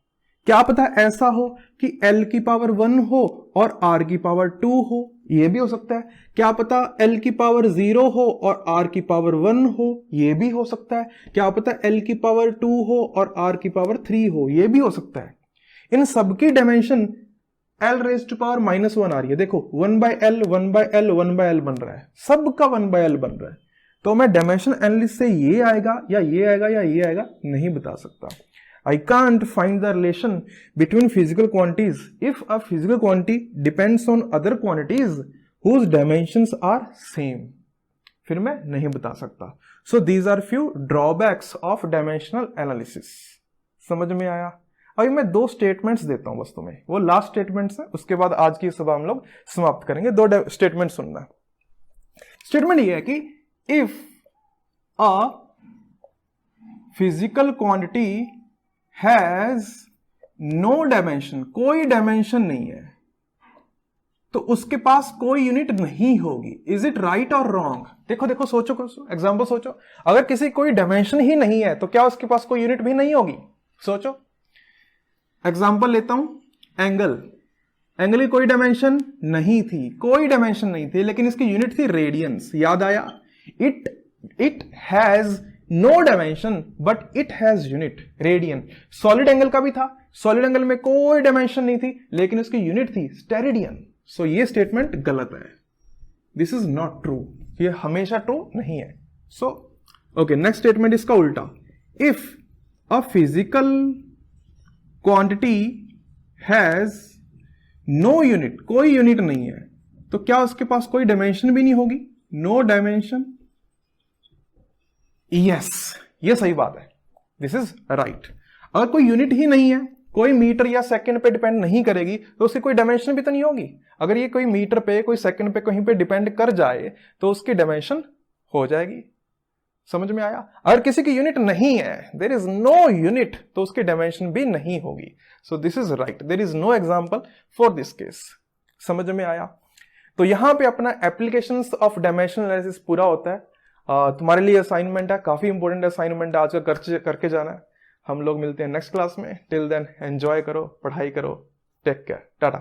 क्या पता ऐसा हो कि एल की पावर 1 हो और आर की पावर 2 हो, यह भी हो सकता है। क्या पता एल की पावर 0 हो और आर की पावर 1 हो, यह भी हो सकता है। क्या पता एल की पावर 2 हो और आर की पावर 3 हो, यह भी हो सकता है। इन सबकी dimension l raise to power -1 आ रही है। देखो 1/L 1/L 1/L बन रहा है, सबका 1/L बन रहा है। तो मैं डायमेंशन एनालिसिस से ये आएगा या ये आएगा या ये आएगा नहीं बता सकता। I can't find the relation between physical quantities if a physical quantity depends on other quantities whose dimensions are same. फिर मैं नहीं बता सकता। So these are few drawbacks of dimensional analysis. समझ में आया? अभी मैं 2 स्टेटमेंट्स देता हूं बस तुम्हें, वो लास्ट स्टेटमेंट्स है, उसके बाद आज की सभा हम लोग समाप्त करेंगे। 2 स्टेटमेंट सुनना। स्टेटमेंट ये है कि if a physical quantity has no dimension, कोई डायमेंशन नहीं है, तो उसके पास कोई यूनिट नहीं होगी। इज इट राइट और रॉन्ग? देखो सोचो, एग्जांपल सोचो, अगर किसी कोई डायमेंशन ही नहीं है तो क्या उसके पास कोई यूनिट भी नहीं होगी? सोचो, एग्जांपल लेता हूं, एंगल की कोई डायमेंशन नहीं थी, कोई डायमेंशन नहीं थी, लेकिन इसकी यूनिट थी रेडियंस। याद आया? It has no dimension but it has unit radian. Solid angle का भी था, सॉलिड एंगल में कोई डायमेंशन नहीं थी लेकिन उसकी यूनिट थी स्टेरेडियन। सो ये स्टेटमेंट गलत है, दिस इज नॉट ट्रू, ये हमेशा ट्रू नहीं है। सो ओके, नेक्स्ट स्टेटमेंट इसका उल्टा, if a physical quantity has no unit, कोई यूनिट नहीं है, तो क्या उसके पास कोई डायमेंशन भी नहीं होगी? नो डायमेंशन, यस, ये सही बात है, दिस इज राइट। अगर कोई यूनिट ही नहीं है, कोई मीटर या सेकंड पे डिपेंड नहीं करेगी, तो उसकी कोई डायमेंशन भी तो नहीं होगी। अगर ये कोई मीटर पे, कोई सेकंड पे, कहीं पे डिपेंड कर जाए तो उसकी डायमेंशन हो जाएगी। समझ में आया? अगर किसी की यूनिट नहीं है, देयर इज नो यूनिट, तो उसकी डायमेंशन भी नहीं होगी। So this is right, there is no example for this case. समझ में आया? तो यहां पे अपना एप्लीकेशंस ऑफ डायमेंशनल एनालिसिस पूरा होता है। तुम्हारे लिए असाइनमेंट है, काफी इंपॉर्टेंट असाइनमेंट है, आज का करके जाना है। हम लोग मिलते हैं नेक्स्ट क्लास में। टिल देन एंजॉय करो, पढ़ाई करो, टेक केयर, टाटा।